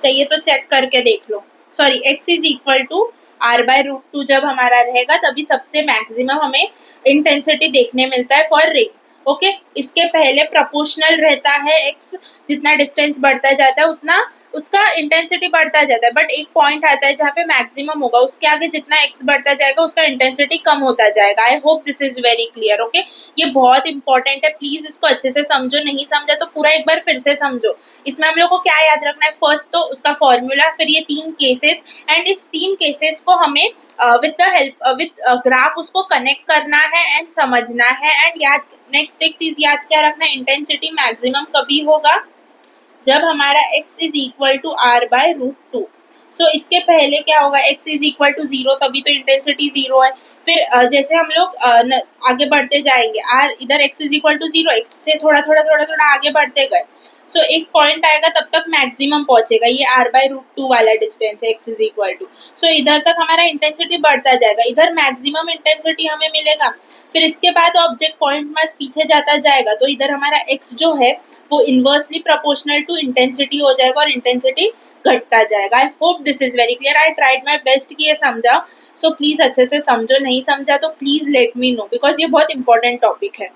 चाहिए तो चेक करके देख लो, sorry x is equal to r by root 2 जब हमारा रहेगा तभी सबसे मैक्सिमम हमें इंटेंसिटी देखने मिलता है फॉर रिंग, ओके। इसके पहले प्रोपोर्शनल रहता है x, जितना डिस्टेंस बढ़ता जाता है उतना उसका इंटेंसिटी बढ़ता जाता है, बट एक पॉइंट आता है जहाँ पे मैक्सिमम होगा, उसके आगे जितना x बढ़ता जाएगा उसका इंटेंसिटी कम होता जाएगा। आई hope this is very clear, okay. ये बहुत इंपॉर्टेंट है, प्लीज इसको अच्छे से समझो, नहीं समझा तो पूरा एक बार फिर से समझो। इसमें हम लोग को क्या याद रखना है, फर्स्ट तो उसका फॉर्मूला, फिर ये 3 केसेस, एंड इस 3 केसेस को हमें with the help with graph उसको कनेक्ट करना है एंड समझना है, एंड याद नेक्स्ट एक चीज याद क्या रखना है, इंटेंसिटी मैक्सिमम कभी होगा जब हमारा x is equal to r by root 2, so इसके पहले क्या होगा, x इज इक्वल टू 0 तभी तो इंटेंसिटी 0 है, फिर जैसे हम लोग आगे बढ़ते जाएंगे, r इधर x is equal to 0, x से थोड़ा थोड़ा थोड़ा थोड़ा आगे बढ़ते गए, सो एक पॉइंट आएगा तब तक मैक्सिमम पहुंचेगा, ये r बाय रूट 2 वाला डिस्टेंस है, x इज इक्वल टू, सो इधर तक हमारा इंटेंसिटी बढ़ता जाएगा, इधर मैक्सिमम इंटेंसिटी हमें मिलेगा, फिर इसके बाद ऑब्जेक्ट पॉइंट मास पीछे जाता जाएगा, तो इधर हमारा x जो है वो इनवर्सली प्रोपोर्शनल टू इंटेंसिटी हो जाएगा और इंटेंसिटी घटता जाएगा। आई hope this is very clear, I tried my best कि ये समझाओ, सो प्लीज अच्छे से समझो, नहीं समझा तो please let me no, because ये बहुत इंपॉर्टेंट टॉपिक है।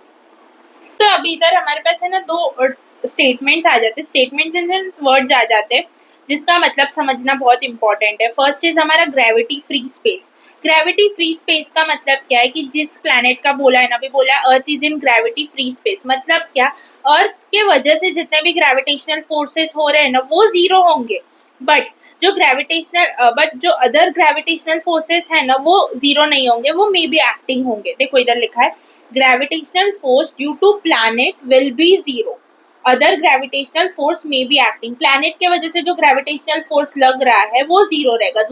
तो अभी इधर हमारे पास है ना 2 स्टेटमेंट्स आ जाते हैं, स्टेटमेंट्स इन वर्ड्स आ जाते हैं जिसका मतलब समझना बहुत इंपॉर्टेंट है। फर्स्ट इज हमारा gravity free space, gravity free space का मतलब क्या है कि जिस प्लैनेट का बोला है ना, अभी बोला है earth is in gravity free space, मतलब क्या, अर्थ के वजह से जितने भी ग्रेविटेशनल फोर्सेस हो रहे हैं ना वो जीरो होंगे, बट बट जो अदर ग्रेविटेशनल फोर्सेस है ना वो जीरो नहीं होंगे, वो मे बी एक्टिंग होंगे। देखो इधर लिखा है gravitational force due to planet will be zero, other gravitational force may be acting, planet के वजह से जो ग्रेविटेशनल फोर्स लग रहा है वो जीरो रहेगा,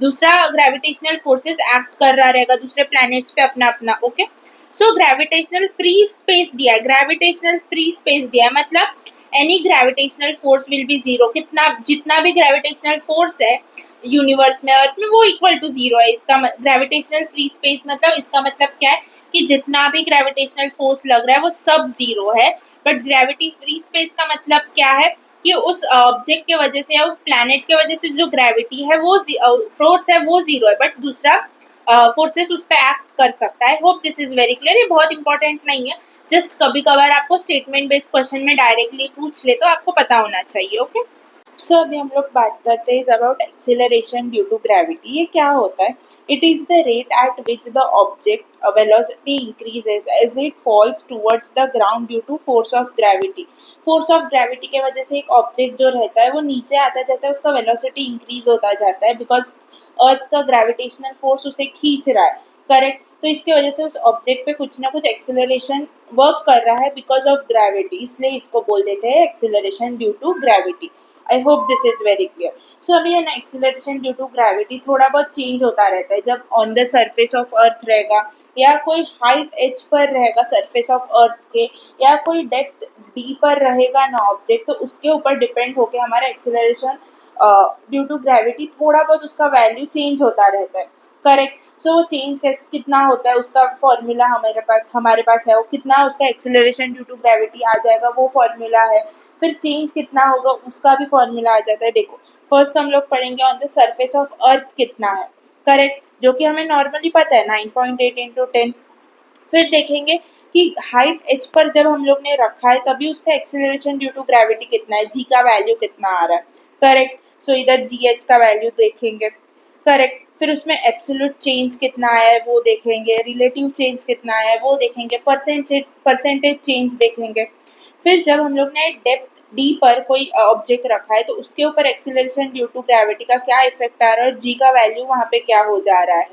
दूसरा ग्रेविटेशनल फोर्सेस एक्ट कर रहा रहेगा दूसरे प्लैनेट्स पे अपना अपना। Okay, so gravitational free space दिया है, ग्रेविटेशनल फ्री स्पेस दिया है मतलब any gravitational force will be zero, कितना जितना भी ग्रेविटेशनल फोर्स है यूनिवर्स में अर्थ में वो इक्वल टू जीरो है। इसका ग्रेविटेशनल फ्री स्पेस मतलब इसका मतलब क्या है कि जितना भी ग्रेविटेशनल फोर्स लग रहा है वो सब जीरो है, बट ग्रेविटी फ्री स्पेस का मतलब क्या है कि उस ऑब्जेक्ट के वजह से या उस प्लैनेट के वजह से जो ग्रेविटी है वो फोर्स है वो जीरो है, बट दूसरा फोर्सेस उस पर एक्ट कर सकता है। Hope this is very clear. ये बहुत इंपॉर्टेंट नहीं है, जस्ट कभी कभार आपको स्टेटमेंट बेस्ड क्वेश्चन में डायरेक्टली पूछ ले तो आपको पता होना चाहिए। ओके, सो अभी हम लोग बात करते हैं about acceleration due to gravity. ये क्या होता है? It is the rate at which the object velocity increases as it falls towards the ground due to force of gravity. Force of gravity के वजह से एक ऑब्जेक्ट जो रहता है वो नीचे आता जाता है, उसका वेलोसिटी इंक्रीज होता जाता है बिकॉज अर्थ का ग्रेविटेशनल फोर्स उसे खींच रहा है, करेक्ट। तो इसके वजह से उस ऑब्जेक्ट पे कुछ ना कुछ एक्सेलरेशन वर्क कर रहा है बिकॉज ऑफ ग्रेविटी, इसलिए इसको बोल देते हैं acceleration due to gravity. I hope this is very clear. So अभी है ना एक्सेलरेशन ड्यू टू ग्रेविटी थोड़ा बहुत चेंज होता रहता है जब ऑन द सरफेस ऑफ अर्थ रहेगा या कोई हाइट एज पर रहेगा सरफेस ऑफ अर्थ के, या कोई डेप्थ डी पर रहेगा ना ऑब्जेक्ट, तो उसके ऊपर डिपेंड होकर हमारा एक्सेलरेशन ड्यू टू ग्रेविटी थोड़ा बहुत उसका वैल्यू चेंज होता रहता है, करेक्ट। सो वो चेंज कैसे कितना होता है उसका फॉर्मूला हमारे पास है, वो कितना उसका एक्सेलरेशन ड्यू टू ग्रेविटी आ जाएगा वो फॉर्मूला है, फिर चेंज कितना होगा उसका भी फॉर्मूला आ जाता है। देखो फर्स्ट हम लोग पढ़ेंगे ऑन द सरफेस ऑफ अर्थ कितना है, करेक्ट, जो कि हमें नॉर्मली पता है 9.8 इंटू 10। फिर देखेंगे कि हाइट एच पर जब हम लोग ने रखा है तभी उसका एक्सेलरेशन ड्यू टू ग्रेविटी कितना है, जी का वैल्यू कितना आ रहा है, करेक्ट। सो इधर जी एच का वैल्यू देखेंगे, करेक्ट। फिर उसमें एब्सोल्यूट चेंज कितना आया है वो देखेंगे, रिलेटिव चेंज कितना आया है वो देखेंगे, परसेंटेज चेंज देखेंगे। फिर जब हम लोग ने डेप्थ डी पर कोई ऑब्जेक्ट रखा है तो उसके ऊपर एक्सेलरेशन ड्यू टू ग्रेविटी का क्या इफेक्ट आ रहा है और जी का वैल्यू वहाँ पे क्या हो जा रहा है,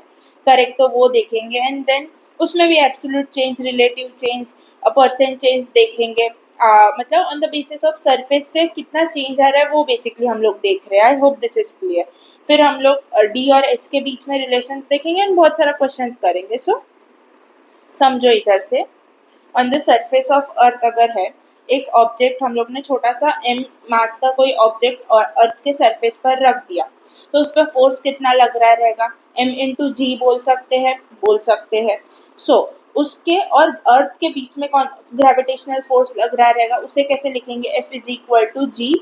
करेक्ट, तो वो देखेंगे। एंड देन उसमें भी absolute change, relative change, percent change देखेंगे। मतलब on the basis of surface से कितना चेंज आ रहा है वो बेसिकली हम लोग देख रहे हैं। I hope this is clear. फिर हम लोग डी और एच के बीच में रिलेशन देखेंगे एंड बहुत सारा क्वेश्चन करेंगे। सो समझो इधर से ऑन द सरफेस ऑफ अर्थ अगर है एक ऑब्जेक्ट, हम लोग ने छोटा सा एम मास का कोई ऑब्जेक्ट अर्थ के सरफेस पर रख दिया तो उस पर फोर्स कितना लग रहा रहेगा, एम इंटू जी बोल सकते हैं। सो उसके और अर्थ के बीच में कौन ग्रेविटेशनल फोर्स लग रहा रहेगा उसे कैसे लिखेंगे, F is equal to G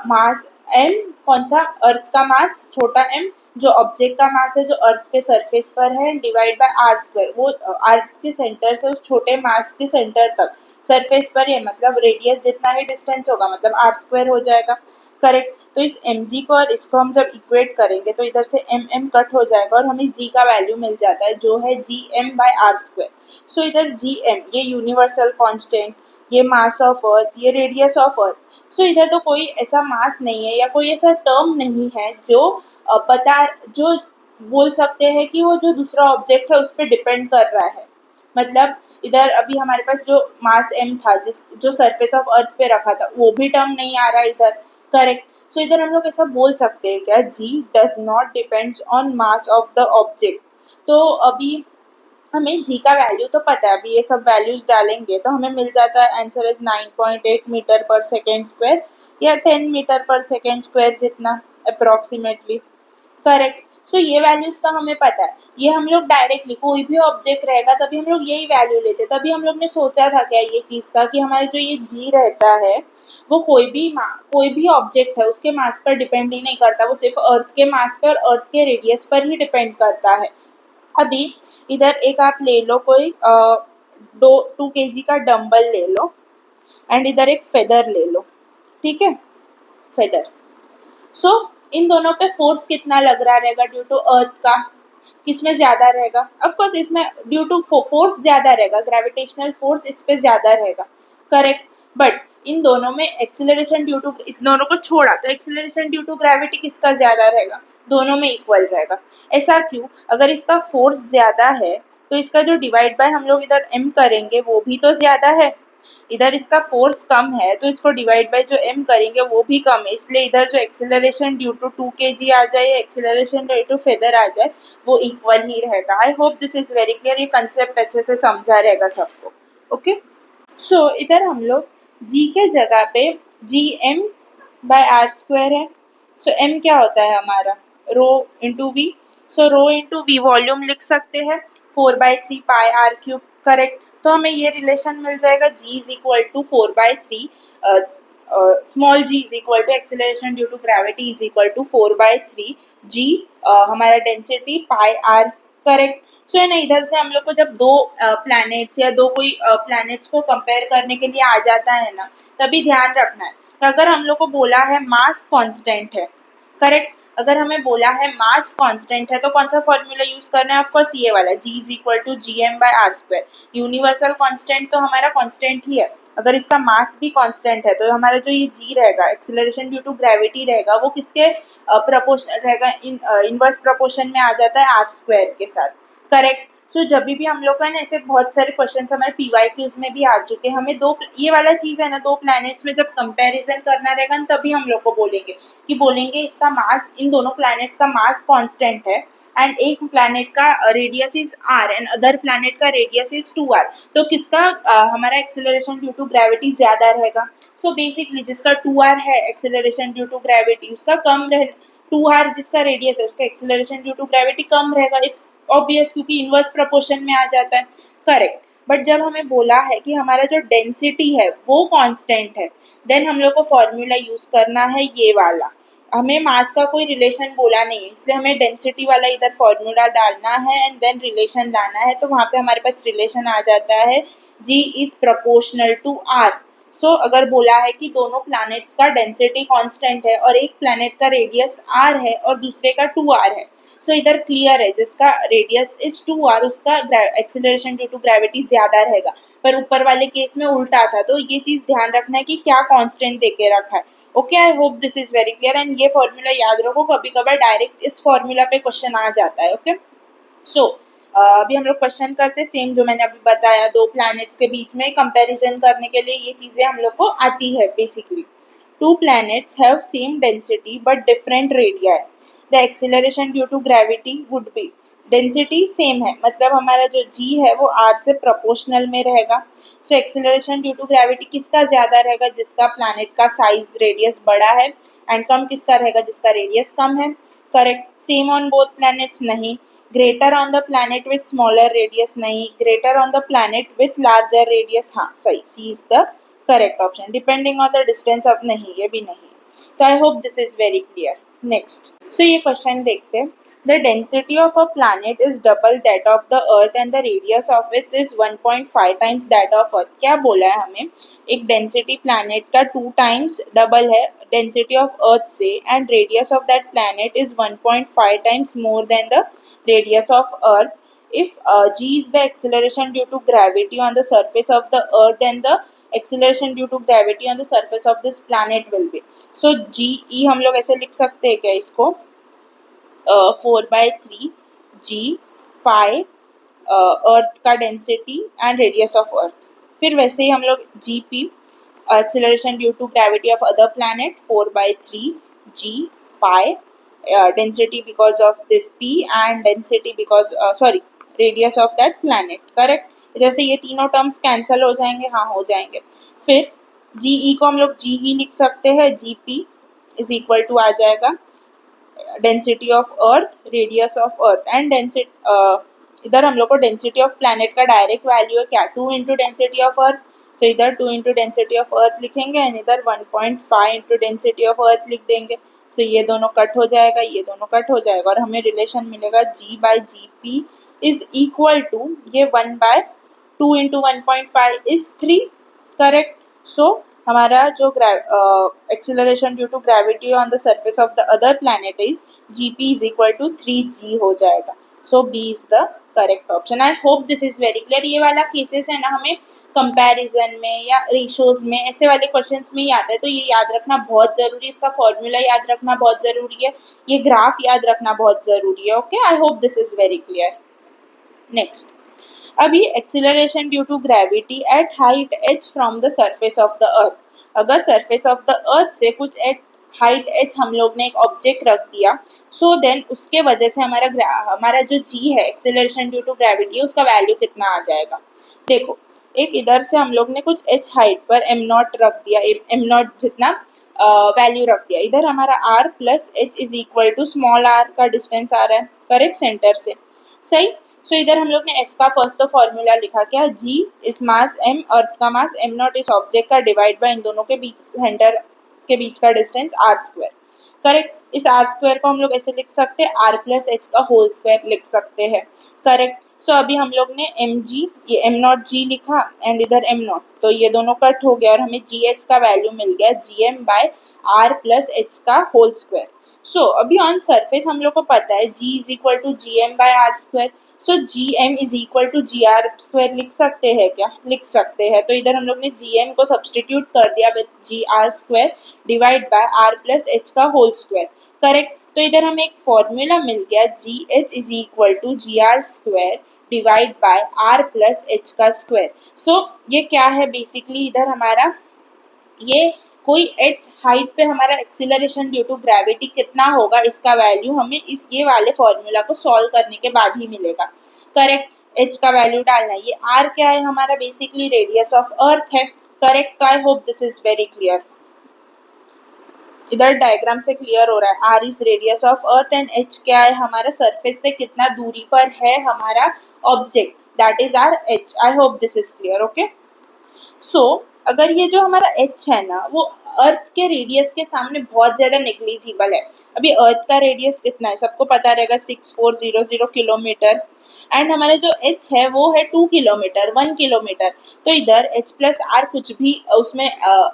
mass M, कौन सा अर्थ का मास छोटा एम, जो ऑब्जेक्ट का मास है जो अर्थ के सरफेस पर है, डिवाइड बाय आर स्क्वायर, वो अर्थ के सेंटर से उस छोटे मास के सेंटर तक सरफेस पर है मतलब रेडियस जितना ही डिस्टेंस होगा मतलब आर स्क्वायर हो जाएगा, करेक्ट। तो इस एम जी को और इसको हम जब इक्वेट करेंगे तो इधर से एम एम कट हो जाएगा और हमें जी का वैल्यू मिल जाता है जो है G M by are square. So इधर जी एम ये यूनिवर्सल कांस्टेंट, ये मास ऑफ अर्थ, ये रेडियस ऑफ अर्थ। सो इधर तो कोई ऐसा मास नहीं है या कोई ऐसा टर्म नहीं है जो बोल सकते हैं कि वो जो दूसरा ऑब्जेक्ट है उस पर डिपेंड कर रहा है। मतलब इधर अभी हमारे पास जो मास एम था जो सरफेस ऑफ अर्थ पे रखा था वो भी टर्म नहीं आ रहा इधर, करेक्ट। सो इधर हम लोग ऐसा बोल सकते हैं क्या, G does not depends on mass of the object. तो अभी हमें जी का वैल्यू तो पता है, अभी ये सब वैल्यूज डालेंगे तो हमें मिल जाता है आंसर इज 9.8 मीटर पर सेकेंड स्क्वायर या 10 मीटर पर सेकेंड स्क्वायर जितना अप्रोक्सीमेटली, करेक्ट। सो ये वैल्यूज तो हमें पता है, ये हम लोग डायरेक्टली कोई भी ऑब्जेक्ट रहेगा तभी हम लोग यही वैल्यू लेते, तभी हम लोग ने सोचा था क्या ये चीज़ का कि हमारे जो ये जी रहता है वो कोई भी ऑब्जेक्ट है उसके मास पर डिपेंड ही नहीं करता, वो सिर्फ अर्थ के मास पर और अर्थ के रेडियस पर ही डिपेंड करता है। अभी इधर एक आप ले लो कोई 2 kg का डंबल ले लो एंड इधर एक फेदर ले लो, ठीक है, फेदर। सो इन दोनों पे फोर्स कितना लग रहा रहेगा ड्यू टू अर्थ का, किस में ज़्यादा रहेगा? ऑफ कोर्स इसमें ड्यू टू फोर्स ज़्यादा रहेगा, ग्रेविटेशनल फोर्स इस पे ज़्यादा रहेगा, करेक्ट। बट इन दोनों में एक्सिलरेशन ड्यू टू, इस दोनों को छोड़ा तो एक्सिलरेशन ड्यू टू ग्रेविटी किसका ज़्यादा रहेगा? दोनों में इक्वल रहेगा। ऐसा क्यों? अगर इसका फोर्स ज़्यादा है तो इसका जो डिवाइड बाय हम लोग इधर m करेंगे वो भी तो ज़्यादा है। इधर इसका फोर्स कम है तो इसको डिवाइड बाय जो m करेंगे वो भी कम है, इसलिए इधर जो एक्सिलरेशन ड्यू टू 2 kg आ जाए या एक्सिलरेशन ड्यू टू फेदर आ जाए वो इक्वल ही रहेगा। आई hope this is very clear, ये कंसेप्ट अच्छे से समझा रहेगा सबको। ओके, सो इधर हम लोग g के जगह पे gm/r² है। सो m क्या होता है हमारा? Rho into V. So rho into V volume लिख सकते हैं 4/3 पाई r³, करेक्ट। तो हमें ये रिलेशन मिल जाएगा g is equal to 4/3 small g is equal to acceleration due to gravity is equal to 4/3 g हमारा density pi r, correct. So है ना, इधर से हम लोग को जब दो प्लैनेट्स या दो कोई प्लैनेट्स को कंपेयर करने के लिए आ जाता है ना, तभी ध्यान रखना है। तो अगर हम लोग को बोला है मास कांस्टेंट है, करेक्ट, अगर हमें बोला है मास कांस्टेंट है तो कौन सा फॉर्मूला यूज करना है? ऑफकोर्स ये वाला, g is equal to gm/r²। Universal constant तो हमारा कांस्टेंट ही है। अगर इसका मास भी कांस्टेंट है तो हमारा जो ये g रहेगा, एक्सिलरेशन ड्यू टू ग्रेविटी रहेगा, वो किसके प्रोपोर्शनल रहेगा? इनवर्स प्रोपोर्शन में आ जाता है r² के साथ, करेक्ट। सो जब भी हम लोग का ना, ऐसे बहुत सारे क्वेश्चंस हमारे PYQs में भी आ चुके हैं। हमें दो, ये वाला चीज़ है ना, दो प्लैनेट्स में जब कंपैरिजन करना रहेगा ना, तभी हम लोग को बोलेंगे इसका मास, इन दोनों प्लैनेट्स का मास कांस्टेंट है एंड एक प्लैनेट का radius is r and other planet का रेडियस इज 2r, तो किसका हमारा एक्सिलरेशन ड्यू टू ग्रेविटी ज़्यादा रहेगा? सो बेसिकली जिसका 2r है एक्सिलरेशन ड्यू टू ग्रेविटी, उसका कम रहे, 2r जिसका रेडियस है उसका एक्सिलरेशन ड्यू टू ग्रेविटी कम रहेगा। इट्स ऑब्वियस, क्योंकि इनवर्स प्रोपोर्शन में आ जाता है, करेक्ट। बट जब हमें बोला है कि हमारा जो डेंसिटी है वो कांस्टेंट है, देन हम लोग को फॉर्मूला यूज करना है ये वाला। हमें मास का कोई रिलेशन बोला नहीं है, इसलिए हमें डेंसिटी वाला इधर फॉर्मूला डालना है एंड देन रिलेशन लाना है। तो वहाँ पे हमारे पास रिलेशन आ जाता है g is proportional to r। So अगर बोला है कि दोनों प्लैनेट्स का डेंसिटी कांस्टेंट है और एक प्लैनेट का रेडियस r है और दूसरे का 2r है, सो इधर क्लियर है, जिसका रेडियस इज 2r उसका एक्सिलरेशन ड्यू टू ग्रेविटी ज़्यादा रहेगा। पर ऊपर वाले केस में उल्टा था, तो ये चीज़ ध्यान रखना है कि क्या कांस्टेंट देके रखा है। Okay, I hope this is very clear and ये फॉर्मूला याद रखो, कभी कभार डायरेक्ट इस फॉर्मूला पे क्वेश्चन आ जाता है। ओके, सो अभी हम लोग क्वेश्चन करते सेम जो मैंने अभी बताया, दो प्लैनेट्स के बीच में कंपैरिजन करने के लिए ये चीज़ें हम लोग को आती है। Basically two planets have same density but different radii, the acceleration due to gravity would be, density same है मतलब हमारा जो g है वो r से प्रोपोर्शनल में रहेगा। सो एक्सिलरेशन ड्यू टू ग्रेविटी किसका ज़्यादा रहेगा? जिसका प्लैनेट का साइज रेडियस बड़ा है, एंड कम किसका रहेगा? जिसका रेडियस कम है, correct. Same on both planets नहीं, greater on the planet with smaller radius नहीं, greater on the planet with larger radius, हाँ सही, C is the correct option. Depending on the distance, अब नहीं, ये भी नहीं। तो I hope this is very clear. Next, so ये क्वेश्चन देखते हैं। The density of a planet is double that of the earth and the radius of it's is 1.5 times that of earth. क्या बोला है हमें? एक डेंसिटी प्लैनेट का 2 times double है डेंसिटी ऑफ अर्थ से and radius of that planet is 1.5 times more than the radius of earth. If g is the acceleration due to gravity on the surface of the earth, then the acceleration due to gravity on the surface of this planet will be, so g e हम लोग ऐसे लिख सकते हैं क्या इसको? 4/3 g पाई अर्थ का density and radius of अर्थ। फिर वैसे ही हम लोग G P acceleration due to gravity of other planet 4/3 g pi density because of this p and density because radius of that planet, correct. इधर से ये तीनों टर्म्स कैंसिल हो जाएंगे, हाँ हो जाएंगे। फिर जी ई को हम लोग जी ही लिख सकते हैं, G P is equal to आ जाएगा density of earth, radius of earth and density. इधर हम लोग को डेंसिटी ऑफ प्लैनेट का डायरेक्ट वैल्यू है क्या? 2 इंटू डेंसिटी ऑफ अर्थ, तो इधर 2 इंटू डेंसिटी ऑफ अर्थ लिखेंगे एंड इधर 1.5 इंटू डेंसिटी ऑफ अर्थ लिख देंगे। तो ये दोनों कट हो जाएगा, ये दोनों कट हो जाएगा और हमें रिलेशन मिलेगा g/gp इज इक्वल टू ये 1/2 इंटू 1.5 इज 3, करेक्ट। सो हमारा जो acceleration due to gravity on the surface of the other planet is gp is equal to 3g हो जाएगा। So B is the correct option. I hope this is very clear. ये वाला cases है ना हमें comparison में या ratios में ऐसे वाले क्वेश्चंस में ही आता है, तो ये याद रखना बहुत जरूरी है, इसका फॉर्मूला याद रखना बहुत जरूरी है, ये ग्राफ याद रखना बहुत जरूरी है। Okay, I hope this is very clear. Next, अभी acceleration due to gravity at height h from the surface of the earth. अगर सरफेस ऑफ द अर्थ से कुछ एट हाइट h हम लोग ने एक ऑब्जेक्ट रख दिया, सो देन उसके वजह से हमारा जो g है एक्सिलरेशन ड्यू टू ग्रेविटी उसका वैल्यू कितना आ जाएगा। देखो, एक इधर से हम लोग ने कुछ h हाइट पर m नॉट रख दिया, m नॉट जितना वैल्यू रख दिया, इधर हमारा r plus h is equal to small r का डिस्टेंस आ रहा है करेक्ट सेंटर से, सही। सो इधर हम लोग ने f का फर्स्ट तो फॉर्मूला लिखा, क्या, g इस मास m, अर्थ का मास m नॉट इस ऑब्जेक्ट का डिवाइड बाय इन दोनों के बीच सेंटर के बीच का डिस्टेंस r स्क्वायर, करेक्ट। इस r स्क्वायर को हम लोग ऐसे लिख सकते हैं, r प्लस h का होल स्क्वायर लिख सकते हैं, करेक्ट। सो अभी हम लोग ने mg, ये m नॉट g लिखा एंड इधर m नॉट, तो ये दोनों कट हो गया और हमें gh का वैल्यू मिल गया gm by r plus h का होल स्क्वायर। सो अभी ऑन सरफेस हम लोग को पता है g is equal to gm by r square, so gm is equal to gr square लिख सकते हैं क्या, लिख सकते हैं। तो इधर हम लोग ने gm को सब्सटीट्यूट कर दिया with gr square divide by r plus h का होल स्क्वायर, करेक्ट। तो इधर हमें एक फॉर्मूला मिल गया gh is equal to gr square divide by r plus h का स्क्वायर। सो ये क्या है बेसिकली, इधर हमारा ये कोई h हाइट पे हमारा एक्सिलरेशन ड्यू टू ग्रेविटी कितना होगा इसका वैल्यू हमें इस ये वाले फॉर्मूला को सॉल्व करने के बाद ही मिलेगा, करेक्ट। h का वैल्यू डालना है, ये r क्या है हमारा बेसिकली रेडियस ऑफ अर्थ है, करेक्ट। तो I hope this is very clear. इधर डायग्राम से क्लियर हो रहा है, r is radius of earth and h क्या है हमारा सरफेस से कितना दूरी पर है हमारा object, that is R h। I hope this is clear, okay. So अगर ये जो हमारा h है ना वो अर्थ के रेडियस के सामने बहुत ज़्यादा नेग्लिजिबल है। अभी अर्थ का रेडियस कितना है सबको पता रहेगा, 6400 किलोमीटर, एंड हमारा जो h है वो है 2 किलोमीटर, 1 किलोमीटर। तो इधर h प्लस आर कुछ भी उसमें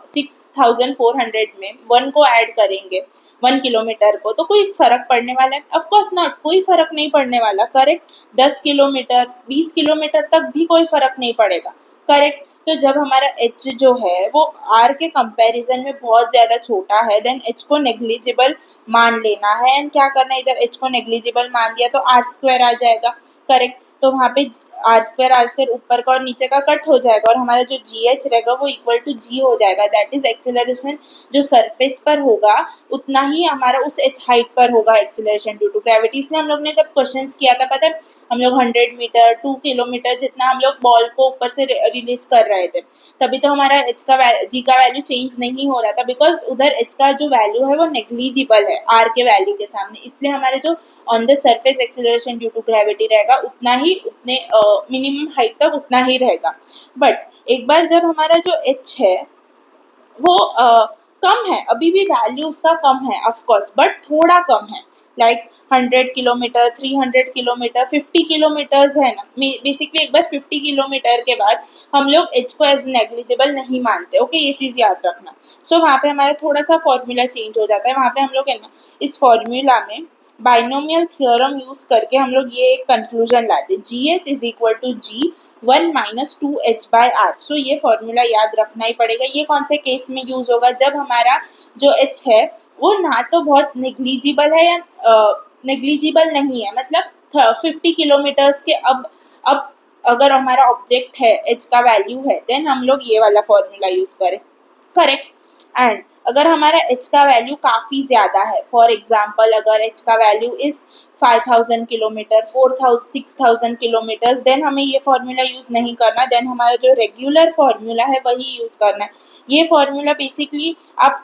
6400 में 1 को ऐड करेंगे 1 किलोमीटर को, तो कोई फर्क पड़ने वाला है? ऑफकोर्स नॉट, कोई फर्क नहीं पड़ने वाला, करेक्ट। 10 किलोमीटर 20 किलोमीटर तक भी कोई फर्क नहीं पड़ेगा, करेक्ट। तो जब हमारा h जो है वो r के कंपैरिजन में बहुत ज़्यादा छोटा है, देन h को नेग्लिजिबल मान लेना है एंड क्या करना है, इधर h को नेग्लिजिबल मान दिया तो r स्क्वायर आ जाएगा, करेक्ट। तो वहाँ पे r स्क्वायर ऊपर का और नीचे का कट हो जाएगा और हमारा जो gh रहेगा वो इक्वल टू g हो जाएगा, दैट इज एक्सेलरेशन जो सरफेस पर होगा उतना ही हमारा उस h हाइट पर होगा एक्सेलरेशन ड्यू टू ग्रेविटी। इसलिए हम लोग ने जब क्वेश्चंस किया था पता है, हम लोग 100 मीटर 2 किलोमीटर जितना हम लोग बॉल को ऊपर से रिलीज कर रहे थे, तभी तो हमारा h का g का वैल्यू चेंज नहीं हो रहा था, बिकॉज उधर h का जो वैल्यू है वो नेग्लिजिबल है r के वैल्यू के सामने, इसलिए हमारे जो on the surface acceleration due to gravity रहेगा उतना ही, उतने मिनिमम हाइट तक उतना ही रहेगा। बट एक बार जब हमारा जो h है वो कम है, अभी भी वैल्यू उसका कम है ऑफकोर्स, बट थोड़ा कम है, लाइक 100 किलोमीटर 300 किलोमीटर 50 किलोमीटर्स है ना, बेसिकली एक बार 50 किलोमीटर के बाद हम लोग h को एज नेग्लिजिबल नहीं मानते, ओके, ये चीज़ याद रखना। सो वहाँ पे हमारा थोड़ा सा फॉर्मूला चेंज हो जाता है, वहाँ पे हम लोग है ना इस फॉर्मूला में बाइनोमियल थ्योरम यूज करके हम लोग ये एक कंक्लूजन लाते, gh is equal to g 1 minus 2h by R. So ये फॉर्मूला याद रखना ही पड़ेगा। ये कौन से केस में यूज होगा, जब हमारा जो h है वो ना तो बहुत नेग्लिजिबल है या नेग्लिजिबल नहीं है, मतलब 50 किलोमीटर्स के अब अगर हमारा ऑब्जेक्ट है h का वैल्यू है, देन हम लोग ये वाला फॉर्मूला यूज करें, करेक्ट। एंड अगर हमारा h का वैल्यू काफ़ी ज़्यादा है, फॉर एग्जाम्पल अगर h का वैल्यू इस 5000 किलोमीटर 6000 किलोमीटर्स, देन हमें ये फॉर्मूला यूज़ नहीं करना, देन हमारा जो रेगुलर फॉर्मूला है वही यूज़ करना है। ये फॉर्मूला बेसिकली आप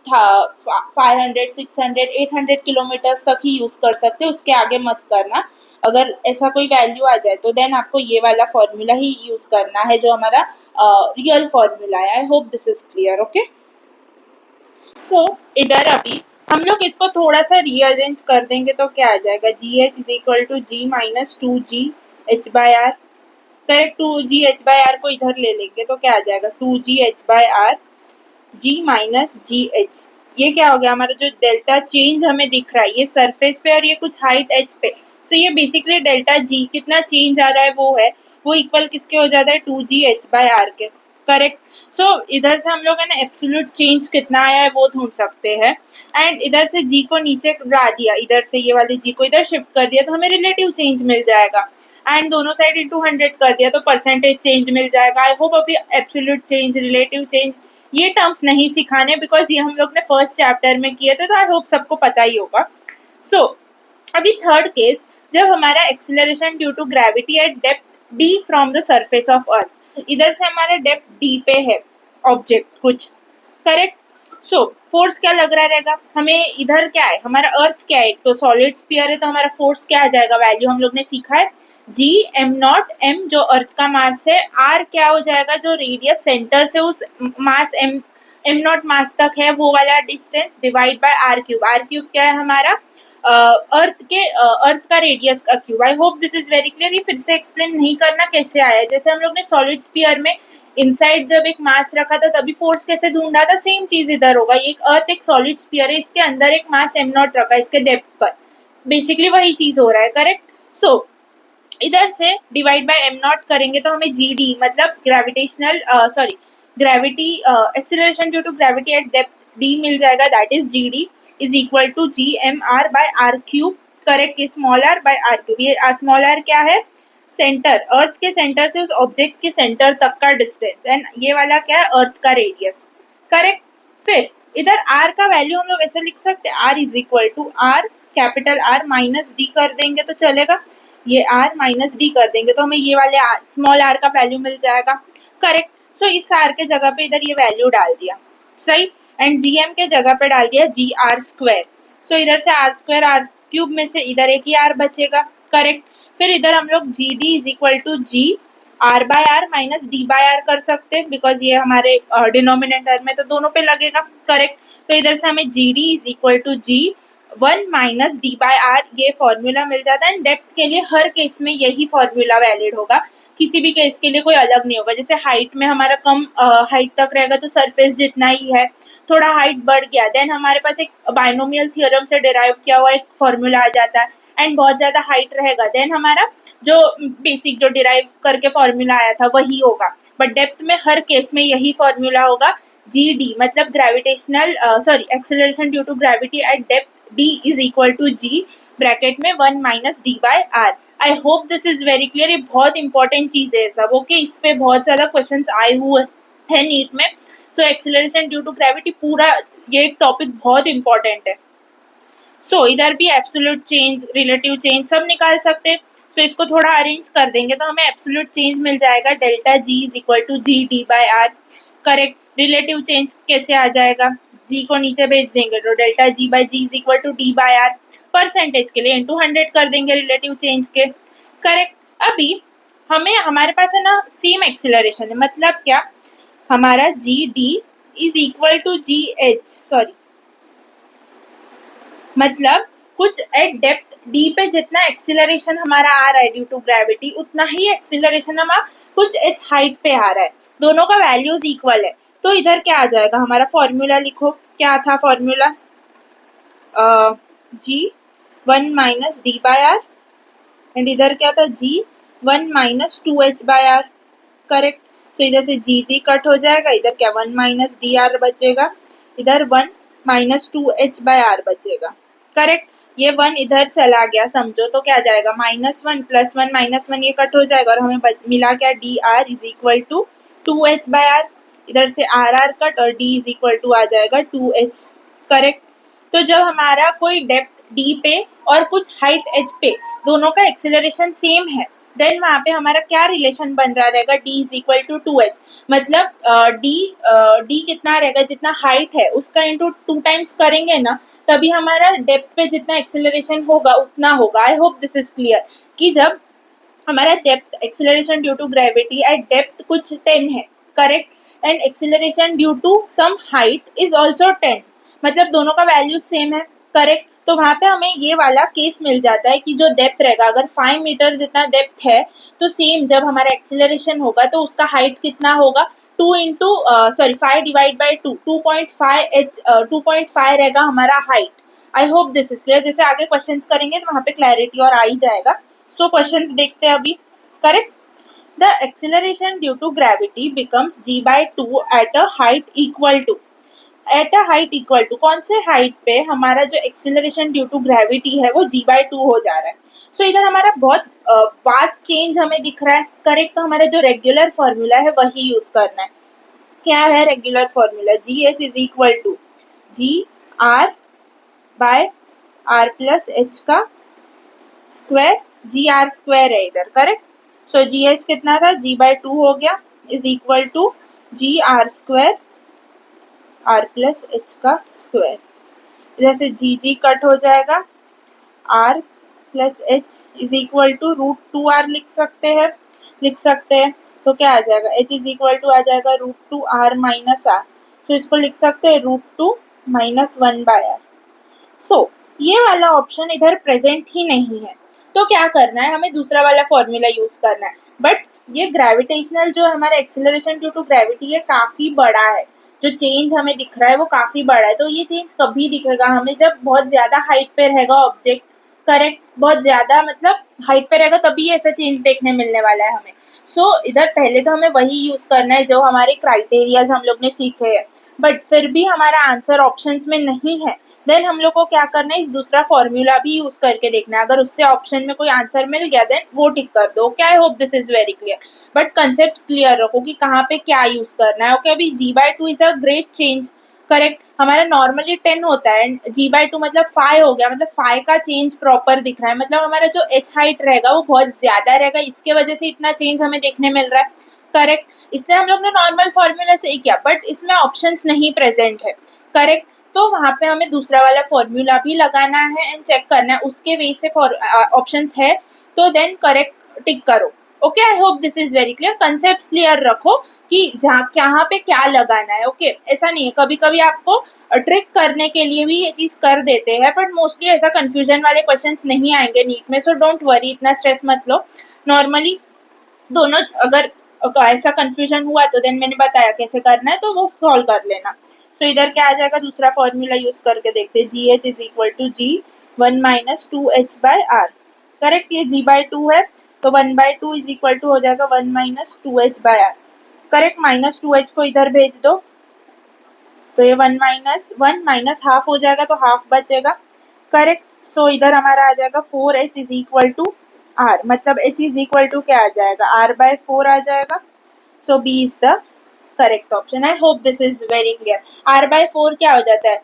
500 600 800 किलोमीटर्स तक ही यूज़ कर सकते हो, उसके आगे मत करना। अगर ऐसा कोई वैल्यू आ जाए तो देन आपको ये वाला फॉर्मूला ही यूज़ करना है जो हमारा रियल फॉर्मूला है। I hope this is clear, okay. So इधर अभी हम लोग इसको थोड़ा सा रीअरेंज कर देंगे तो क्या आ जाएगा, G H is equal to G minus 2gh by R, correct. 2gh/r को इधर ले लेंगे तो क्या आ जाएगा, 2gh/r g माइनस gh। ये क्या हो गया, हमारा जो डेल्टा चेंज हमें दिख रहा है ये सरफेस पे और ये कुछ हाइट h पे, सो ये बेसिकली डेल्टा जी कितना चेंज आ रहा है वो इक्वल किसके हो जाता है 2gh/r के, करेक्ट। सो इधर से हम लोग है ना एब्सोल्यूट चेंज कितना आया है वो ढूंढ सकते हैं। एंड इधर से जी को नीचे ला दिया, इधर से ये वाले जी को इधर शिफ्ट कर दिया तो हमें रिलेटिव चेंज मिल जाएगा। एंड दोनों साइड इंटू 100 कर दिया तो परसेंटेज चेंज मिल जाएगा। आई होप अभी एब्सोल्यूट चेंज, रिलेटिव चेंज ये टर्म्स नहीं सिखाने बिकॉज ये हम लोग ने फर्स्ट चैप्टर में किए थे, तो आई होप सबको पता ही होगा। सो अभी थर्ड केस, जब हमारा acceleration due to gravity at depth d from the surface of earth, इधर से हमारा डेप्थ d पे है ऑब्जेक्ट कुछ, करेक्ट। सो फोर्स क्या लग रहा रहेगा हमें, इधर क्या है हमारा अर्थ क्या है, एक तो सॉलिड स्फीयर है तो हमारा फोर्स क्या आ जाएगा, वैल्यू हम लोग ने सीखा है g m0, जो अर्थ का मास है, r क्या हो जाएगा जो रेडियस सेंटर से उस मास m0 मास तक है वो वाला डिस्टेंस, डिवाइड बाय r³ क्या है हमारा अर्थ का रेडियस का cube. I hope this is very clear. ये फिर से एक्सप्लेन नहीं करना कैसे आया, जैसे हम लोग ने सॉलिड स्फीयर में इनसाइड जब एक मास रखा था तभी फोर्स कैसे ढूंढा था, सेम चीज इधर होगा। ये एक अर्थ एक सॉलिड स्फीयर है, इसके अंदर एक मास m0 रखा है इसके डेप्थ पर, बेसिकली वही चीज हो रहा है, करेक्ट। सो इधर से डिवाइड बाय m0 करेंगे तो हमें gd मतलब gravity acceleration due to gravity at depth d मिल जाएगा, that is gd is equal to gmr/r³, correct. ये स्मॉल r बाय r³, ये स्मॉल r क्या है, सेंटर, अर्थ के सेंटर से उस ऑब्जेक्ट के सेंटर तक का डिस्टेंस, एंड ये वाला क्या है अर्थ का रेडियस, करेक्ट। फिर इधर r का वैल्यू हम लोग ऐसे लिख सकते हैं, r is equal to r capital R minus d कर देंगे तो चलेगा, ये r माइनस d कर देंगे तो हमें ये वाले स्मॉल r का वैल्यू मिल जाएगा, करेक्ट। सो इस r के जगह पे इधर ये वैल्यू डाल दिया, सही, एंड gm के जगह पे डाल दिया gr²। सो इधर से r² में से इधर एक ही r बचेगा, करेक्ट। फिर इधर हम लोग gd is equal to g r/r minus d/r कर सकते हैं बिकॉज ये हमारे डिनोमिनेटर में तो दोनों पे लगेगा, करेक्ट। तो इधर से हमें gd is equal to g1 minus d/r ये फॉर्मूला मिल जाता है। एंड डेप्थ के लिए हर केस में यही फॉर्मूला वैलिड होगा, किसी भी केस के लिए कोई अलग नहीं होगा। जैसे हाइट में हमारा कम हाइट तक रहेगा तो सरफेस जितना ही है, थोड़ा हाइट बढ़ गया देन हमारे पास एक बाइनोमियल थ्योरम से डिराइव किया हुआ एक फॉर्मूला आ जाता है, एंड बहुत ज्यादा हाइट रहेगा देन हमारा जो बेसिक जो डिराइव करके फॉर्मूला आया था वही होगा। बट डेप्थ में हर केस में यही फॉर्मूला होगा, gd मतलब gravitational acceleration due to gravity at depth d is equal to g bracket में 1 minus d/r। I hope this is very clear. ये बहुत इंपॉर्टेंट चीज है सब, ओके। इस पे बहुत ज्यादा क्वेश्चंस आए हुए हैं नीट में। So acceleration due to gravity पूरा ये एक टॉपिक बहुत इंपॉर्टेंट है। सो इधर भी एब्सोल्यूट चेंज, रिलेटिव चेंज सब निकाल सकते हैं। सो इसको थोड़ा अरेंज कर देंगे तो हमें एब्सोल्यूट चेंज मिल जाएगा, delta G is equal to gd/r, correct. Relative change कैसे आ जाएगा, g को नीचे भेज देंगे तो delta g/g is equal to d/r, percentage के लिए इंटू 100 कर देंगे रिलेटिव चेंज के, करेक्ट। अभी हमें हमारे पास है ना सेम एक्सेलरेशन है, मतलब क्या हमारा gd इज इक्वल टू मतलब कुछ एट डेप्थ d पे जितना एक्सीलरेशन हमारा आ रहा है ड्यू टू ग्रेविटी उतना ही एक्सीलरेशन हमारा कुछ h हाइट पे आ रहा है, दोनों का वैल्यूज इक्वल है। तो इधर क्या आ जाएगा हमारा फॉर्मूला लिखो, क्या था formula, g1 minus d/r and इधर क्या था g1 minus 2h/r, correct. So इधर से g कट हो जाएगा, इधर क्या 1 माइनस dr बचेगा, इधर 1 माइनस 2h/r बचेगा, करेक्ट। ये 1 इधर चला गया समझो तो क्या जाएगा -1 प्लस 1 माइनस 1 ये कट हो जाएगा और हमें मिला क्या dr is equal to 2h/r, इधर से r कट और d इज इक्वल टू आ जाएगा 2h, करेक्ट। तो जब हमारा कोई डेप्थ d पे और कुछ हाइट h पे दोनों का एक्सेलरेशन सेम है देन वहाँ पे हमारा क्या रिलेशन बन रहा रहेगा, d is equal to 2h, मतलब d कितना रहेगा जितना हाइट है उसका इंटू 2 टाइम्स करेंगे ना तभी हमारा डेप्थ पे जितना एक्सेलरेशन होगा उतना होगा। I hope this is clear कि जब हमारा depth acceleration due to gravity at depth कुछ 10 है, correct, and acceleration due to some height is also 10, मतलब दोनों का वैल्यू सेम है, करेक्ट। तो वहाँ पे हमें ये वाला केस मिल जाता है कि जो डेप्थ रहेगा अगर 5 मीटर जितना डेप्थ है तो सेम जब हमारा एक्सेलरेशन होगा तो उसका हाइट कितना होगा 5 डिवाइड बाई 2 2.5 रहेगा हमारा height, I hope this is clear. जैसे आगे क्वेश्चंस करेंगे तो वहां पे क्लैरिटी और आ ही जाएगा। सो क्वेश्चंस देखते हैं अभी। Correct. The acceleration due to gravity becomes g/2 at a height equal to, at a height equal to कौन से हाइट पे हमारा जो एक्सेलरेशन ड्यू टू ग्रेविटी है वो g/2 हो जा रहा है। सो इधर हमारा बहुत वास्ट चेंज हमें दिख रहा है। करेक्ट। तो हमारा जो रेगुलर फॉर्मूला है वही यूज करना है। क्या है regular formula? G H is equal to G R by R plus H का स्क्वायर, जी आर स्क्वायर है इधर। करेक्ट। सो जी एच कितना था? g/2 हो गया is equal to G R square R plus H का स्क्वायर। इधर से जी जी कट हो जाएगा, R plus H is equal to √2r लिख सकते हैं। तो क्या आ जाएगा? h इज इक्वल टू आ जाएगा √2r माइनस आर। तो इसको लिख सकते हैं √2 माइनस 1/r। सो ये वाला ऑप्शन इधर प्रेजेंट ही नहीं है। तो क्या करना है? हमें दूसरा वाला फॉर्मूला यूज करना है। बट ये ग्रेविटेशनल जो हमारा एक्सेलरेशन ड्यू टू ग्रेविटी है काफी बड़ा है। जो चेंज हमें दिख रहा है वो काफी बड़ा है। तो ये चेंज कभी दिखेगा हमें? जब बहुत ज्यादा हाइट पे रहेगा ऑब्जेक्ट। करेक्ट। बहुत ज्यादा मतलब हाइट पे रहेगा तभी ऐसा चेंज देखने मिलने वाला है हमें। इधर पहले तो हमें वही यूज करना है जो हमारे क्राइटेरियाज हम लोग ने सीखे हैं। बट फिर भी हमारा आंसर ऑप्शंस में नहीं है, देन हम लोग को क्या करना है? इस दूसरा फॉर्मूला भी यूज करके देखना है। अगर उससे ऑप्शन में कोई आंसर मिल गया देन वो टिक कर दो। Okay, I hope this is very clear. But concept clear रखो कि कहाँ पे क्या यूज करना है। ओके, अभी g/2 is a great change. Correct. हमारा नॉर्मली 10 होता है एंड g/2 मतलब 5 हो गया, मतलब 5 का चेंज प्रॉपर दिख रहा है। मतलब हमारा जो h हाइट रहेगा वो बहुत ज्यादा रहेगा, इसके वजह से इतना चेंज हमें देखने मिल रहा है। करेक्ट। इसलिए हम लोग ने नॉर्मल फॉर्मूला से ही किया, बट इसमें ऑप्शंस नहीं प्रेजेंट है। करेक्ट। तो वहां पे हमें दूसरा वाला फॉर्मूला भी लगाना है एंड चेक करना है उसके वे से ऑप्शंस है तो देन करेक्ट टिक करो। Okay, I hope this is very clear. Concept clear रखो कि जहाँ यहाँ पे क्या लगाना है। ओके, ऐसा नहीं है, कभी कभी आपको ट्रिक करने के लिए भी ये चीज कर देते हैं, बट मोस्टली ऐसा कंफ्यूजन वाले क्वेश्चंस नहीं आएंगे नीट में। सो डोंट वरी, इतना स्ट्रेस मत लो। नॉर्मली दोनों अगर ऐसा कंफ्यूजन हुआ तो देन मैंने बताया कैसे करना है, तो वो सॉल्व कर लेना। सो इधर क्या आ जाएगा? दूसरा फॉर्मूला यूज करके देखते हैं। G H is equal to g1 minus 2h/r। Correct. ये g/2 है तो 1/2 इज इक्वल टू हो जाएगा 1 minus 2h/r। Correct. Minus 2h को इधर भेज दो तो ये 1 माइनस हाफ हो जाएगा तो हाफ बचेगा। करेक्ट। सो इधर हमारा आ जाएगा 4h is equal to r, मतलब h इज इक्वल टू क्या आ जाएगा? r/4 आ जाएगा। So b is the correct option. I hope this is very clear. r/4 क्या हो जाता है?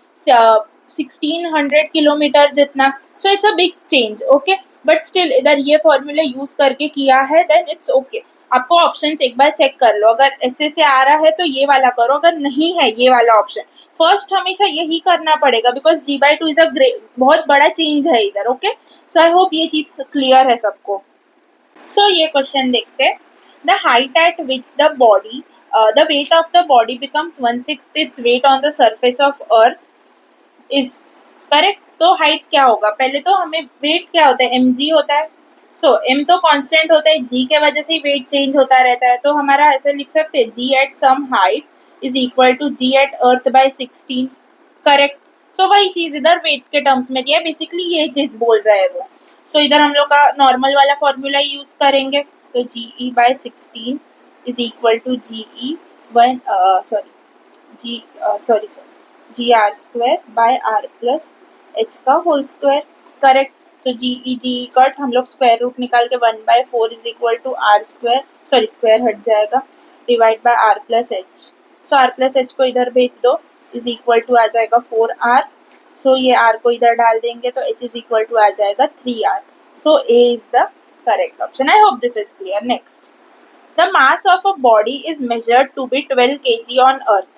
1600 किलोमीटर जितना। So it's a big change. Okay, but still इधर ये फॉर्मूला यूज करके किया है देन इट्स ओके। आपको ऑप्शंस एक बार चेक कर लो, अगर ऐसे से आ रहा है तो ये वाला करो, अगर नहीं है ये वाला ऑप्शन फर्स्ट हमेशा यही करना पड़ेगा बिकॉज g/2 इज अ बहुत बड़ा चेंज है इधर। ओके, सो आई होप ये चीज क्लियर है सबको। सो ये क्वेश्चन देखते हैं। The height eight which the body the weight of the body becomes 1/6 its weight on the surface of earth is correct। तो हाइट क्या होगा? पहले तो हमें वेट क्या होता है? mg होता है। सो m तो कांस्टेंट होता है, g के वजह से वेट चेंज होता रहता है। तो हमारा ऐसे लिख सकते हैं g at some height is equal to g at earth by 16। Correct. तो वही चीज इधर वेट के टर्म्स में दिया है, बेसिकली ये चीज बोल रहा है वो। सो इधर हम लोग का नॉर्मल वाला फॉर्मूला यूज करेंगे। तो ge/16 is equal to gr square by r plus h का whole square. Correct. So g cut हम लोग स्क्वायर रूट निकाल के 1/4 is equal to r square, sorry square हट जाएगा, divide by r plus h. So r plus h को इधर भेज दो इज इक्वल टू आ जाएगा 4r। सो ये r को इधर डाल देंगे तो h इज इक्वल टू आ जाएगा 3r। So a is the correct option. I hope this is clear. Next, the mass of a body is measured to be 12 kg on earth.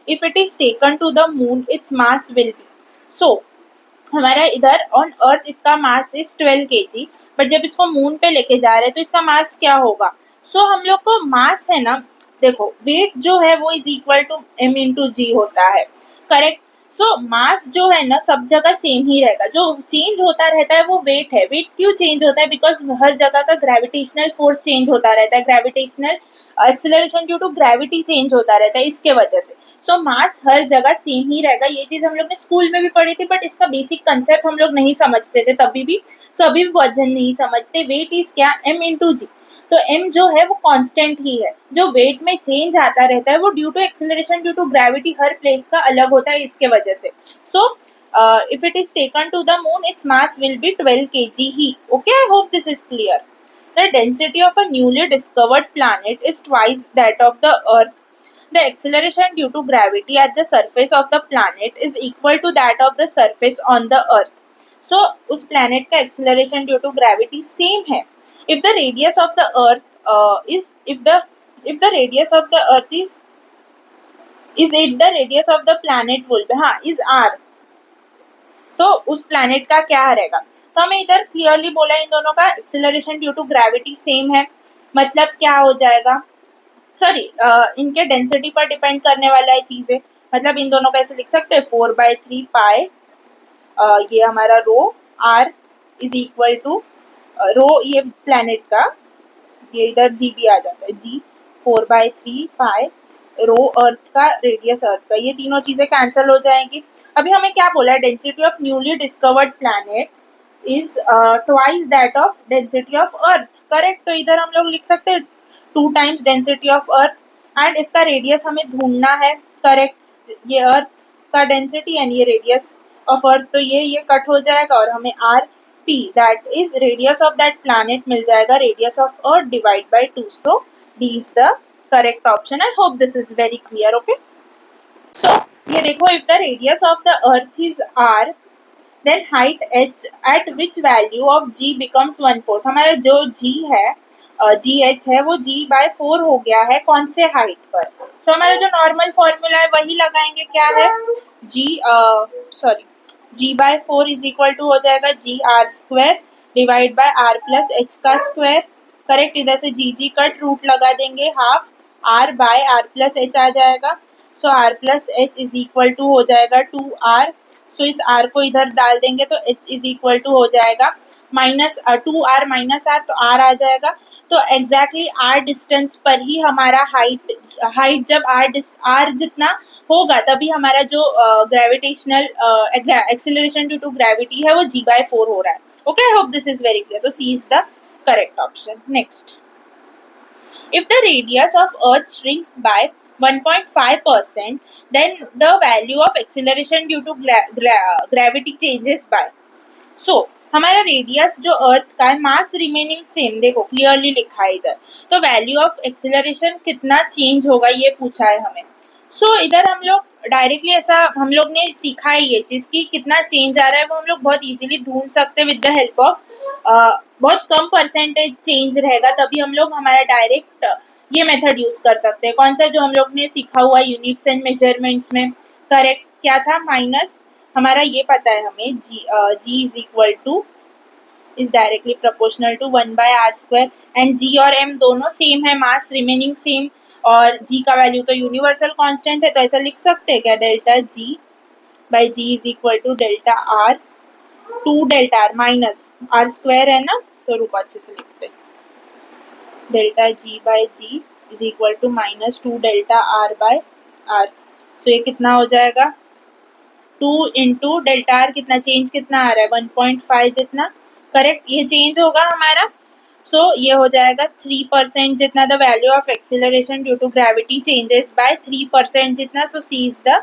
If it is taken to the moon, its mass will be. So, हमारा इधर on earth इसका mass is 12 kg, but जब इसको moon पे लेके जा रहे हैं तो इसका मास क्या होगा? सो हम लोग को मास है ना, देखो वेट जो है वो is equal to m into G होता है। करेक्ट। सो मास जो है ना सब जगह सेम ही रहेगा, जो चेंज होता रहता है वो वेट है। वेट क्यों चेंज होता है? बिकॉज हर जगह का ग्रेविटेशनल फोर्स चेंज होता रहता है, gravitational acceleration due to gravity change होता रहता है, इसके वजह से। सो मास हर जगह सेम ही रहेगा। ये चीज हम लोग ने स्कूल में भी पढ़ी थी, बट इसका बेसिक कंसेप्ट हम लोग नहीं समझते थे तभी भी, सो अभी भी बहुत जन नहीं समझते। वेट इज क्या, m इंटू जी। तो m जो है वो कांस्टेंट ही है, जो वेट में चेंज आता रहता है वो due to acceleration due to gravity हर प्लेस का अलग होता है इसके वजह से। सो if it is taken to the moon, its mass will be 12 kg he. Okay, I hope this is clear. The density of a newly discovered planet is twice that of the Earth. The acceleration due to gravity at the surface of the planet is equal to that of the surface on the Earth. So, उस planet का acceleration due to gravity same है। If the radius of the Earth if the radius of the Earth is it the radius of the planet will be, हाँ is r, तो उस planet का क्या रहेगा। तो हमें इधर क्लियरली बोला इन दोनों का acceleration due to gravity same है, मतलब क्या हो जाएगा, सॉरी इनके डेंसिटी पर डिपेंड करने वाला है चीजें, मतलब इन दोनों का ऐसे लिख सकते हैं 4/3 पाई, ये हमारा रो आर इज इक्वल टू रो ये प्लैनेट का, ये इधर जी भी आ जाता है, जी 4/3 पाई रो अर्थ का रेडियस अर्थ का, ये तीनों चीजें कैंसिल हो जाएंगी। अभी हमें क्या बोला है, density of newly discovered planet is twice that of density of earth, correct. तो इधर हम लोग लिख सकते हैं 2 times density of earth, and इसका रेडियस हमें ढूंढना है, करेक्ट। ये अर्थ का डेंसिटी एंड ये रेडियस ऑफ अर्थ, तो ये कट हो जाएगा और हमें R P that is radius of that planet मिल जाएगा, radius of earth divide by 2। So D is the correct option. I hope this is very clear. Okay, so ये देखो, if the radius of the earth is r, then height h at which value of g becomes 1/4। हमारा जो g है gh है वो g/4 हो गया है, कौन से हाइट पर। तो हमारा जो नॉर्मल फॉर्मूला है वही लगाएंगे, क्या है g/4 इज इक्वल टू हो जाएगा g r² divide by r plus h का स्क्वायर, करेक्ट। इधर से g कट रूट लगा देंगे, half r by r plus h आ जाएगा। So r plus h is equal to हो जाएगा 2r। सो इस r को इधर डाल देंगे तो h इज इक्वल टू हो जाएगा -2r माइनस r, तो r आ जाएगा। तो एग्जैक्टली r डिस्टेंस पर ही हमारा हाइट जब r जितना होगा तभी हमारा जो gravitational acceleration due to gravity है वो g/4 हो रहा है। Okay, I hope this is very clear. तो C is the correct option. Next, if the radius of earth shrinks by 1.5%, then the value of acceleration due to gravity changes by, so हमारा radius जो अर्थ का है, mass remaining same, देखो clearly लिखा है इधर, तो वैल्यू ऑफ एक्सेलरेशन कितना चेंज होगा ये पूछा है हमें। सो इधर हम लोग डायरेक्टली ऐसा हम लोग ने सीखा है ये चीज कि कितना चेंज आ रहा है वो हम लोग बहुत इजीली ढूंढ सकते हैं विद द हेल्प ऑफ बहुत कम परसेंटेज चेंज रहेगा, तभी हम लोग हमारा डायरेक्ट ये मेथड यूज कर सकते हैं। कौन सा, जो हम लोग ने सीखा हुआ यूनिट्स एंड मेजरमेंट्स में, करेक्ट, क्या था, माइनस हमारा ये पता है हमें G is equal to is directly proportional to 1/r², and G और m दोनों सेम है, मास रिमेनिंग सेम, और g का वैल्यू तो यूनिवर्सल कांस्टेंट है, तो ऐसा लिख सकते हैं क्या, delta g by ji is equal to delta r, 2 delta r minus r² है ना, तो रुको अच्छे से लिखते हैं, delta g by ji is equal to -2 delta r by r। So ये कितना हो जाएगा, 2 इंटू डेल्टा r, कितना चेंज कितना आ रहा है 1.5 जितना, करेक्ट, ये चेंज होगा हमारा। सो ये हो जाएगा 3% जितना, the value of acceleration due to gravity changes by 3% जितना। So C is the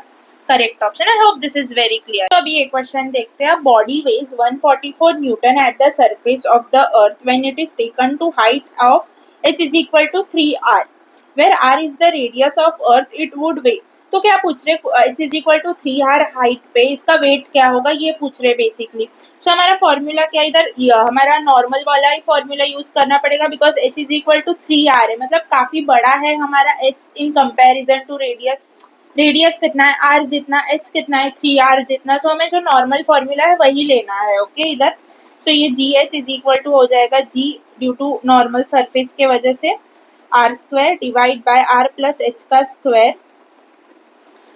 correct option. I hope this is very clear. तो अभी एक क्वेश्चन देखते हैं। Body weighs 144 newton at the surface of the earth when it is taken to height of h is equal to 3r, where r is the radius of earth, it would weigh. तो क्या पूछ रहे, h is equal to 3r height पे इसका wait क्या होगा ये पूछ रहे बेसिकली। सो हमारा फॉर्मूला क्या, इधर हमारा नॉर्मल वाला ही फॉर्मूला यूज करना पड़ेगा, because h is equal to 3r है, मतलब काफी बड़ा है हमारा h in comparison to radius. Radius कितना है, r जितना, h कितना है 3r जितना। सो हमें जो नॉर्मल फॉर्मूला है वही लेना है। ओके, इधर सो ये g H is equal to हो जाएगा g due to normal surface के वजह से r² divide by r plus h का स्क्वायर।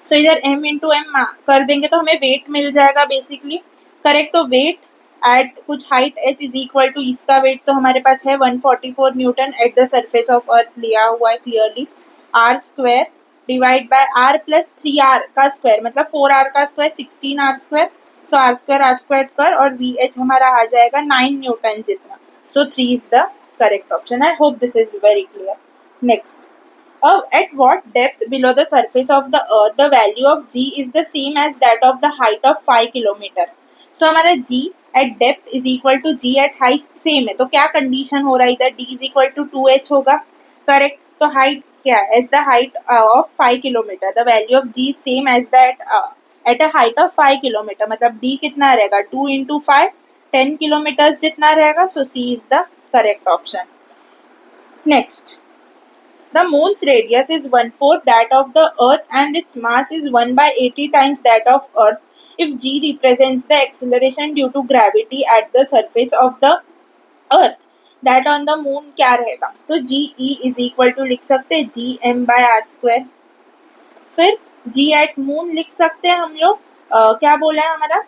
सो इधर m इंटू एम कर देंगे तो हमें वेट मिल जाएगा बेसिकली, करेक्ट। तो वेट एट कुछ height h is equal to, इसका वेट तो हमारे पास है 144 newton at the surface of earth लिया हुआ है clearly, r² divide by r plus 3r का स्क्वायर, मतलब 4r का square 16r square, so r square कर और VH हमारा आ जाएगा 9 न्यूटन जितना, so 3 is the correct option. I hope this is very clear. Next, at what depth below the surface of the earth the value of g is the same as that of the height of 5 kilometre. So हमारा g at depth is equal to g at height same है, तो क्या condition हो रहा है इधर, d is equal to 2h होगा, correct. तो हाइट क्या है, as the height of 5 kilometre the value of g same as that at a height of 5 kilometre, मतलब d कितना रहेगा 2 into 5 10 किलोमीटर जितना रहेगा, सो c is the correct option. Next, the moon's radius is 1/4 that of the earth and its mass is 1 by 80 times that of earth. If g represents the acceleration due to gravity at the surface of the earth, that on the moon क्या रहेगा, तो g e is equal to लिख सकते हैं g m by r square. फिर g at moon लिख सकते हैं हम लोग, क्या बोला है हमारा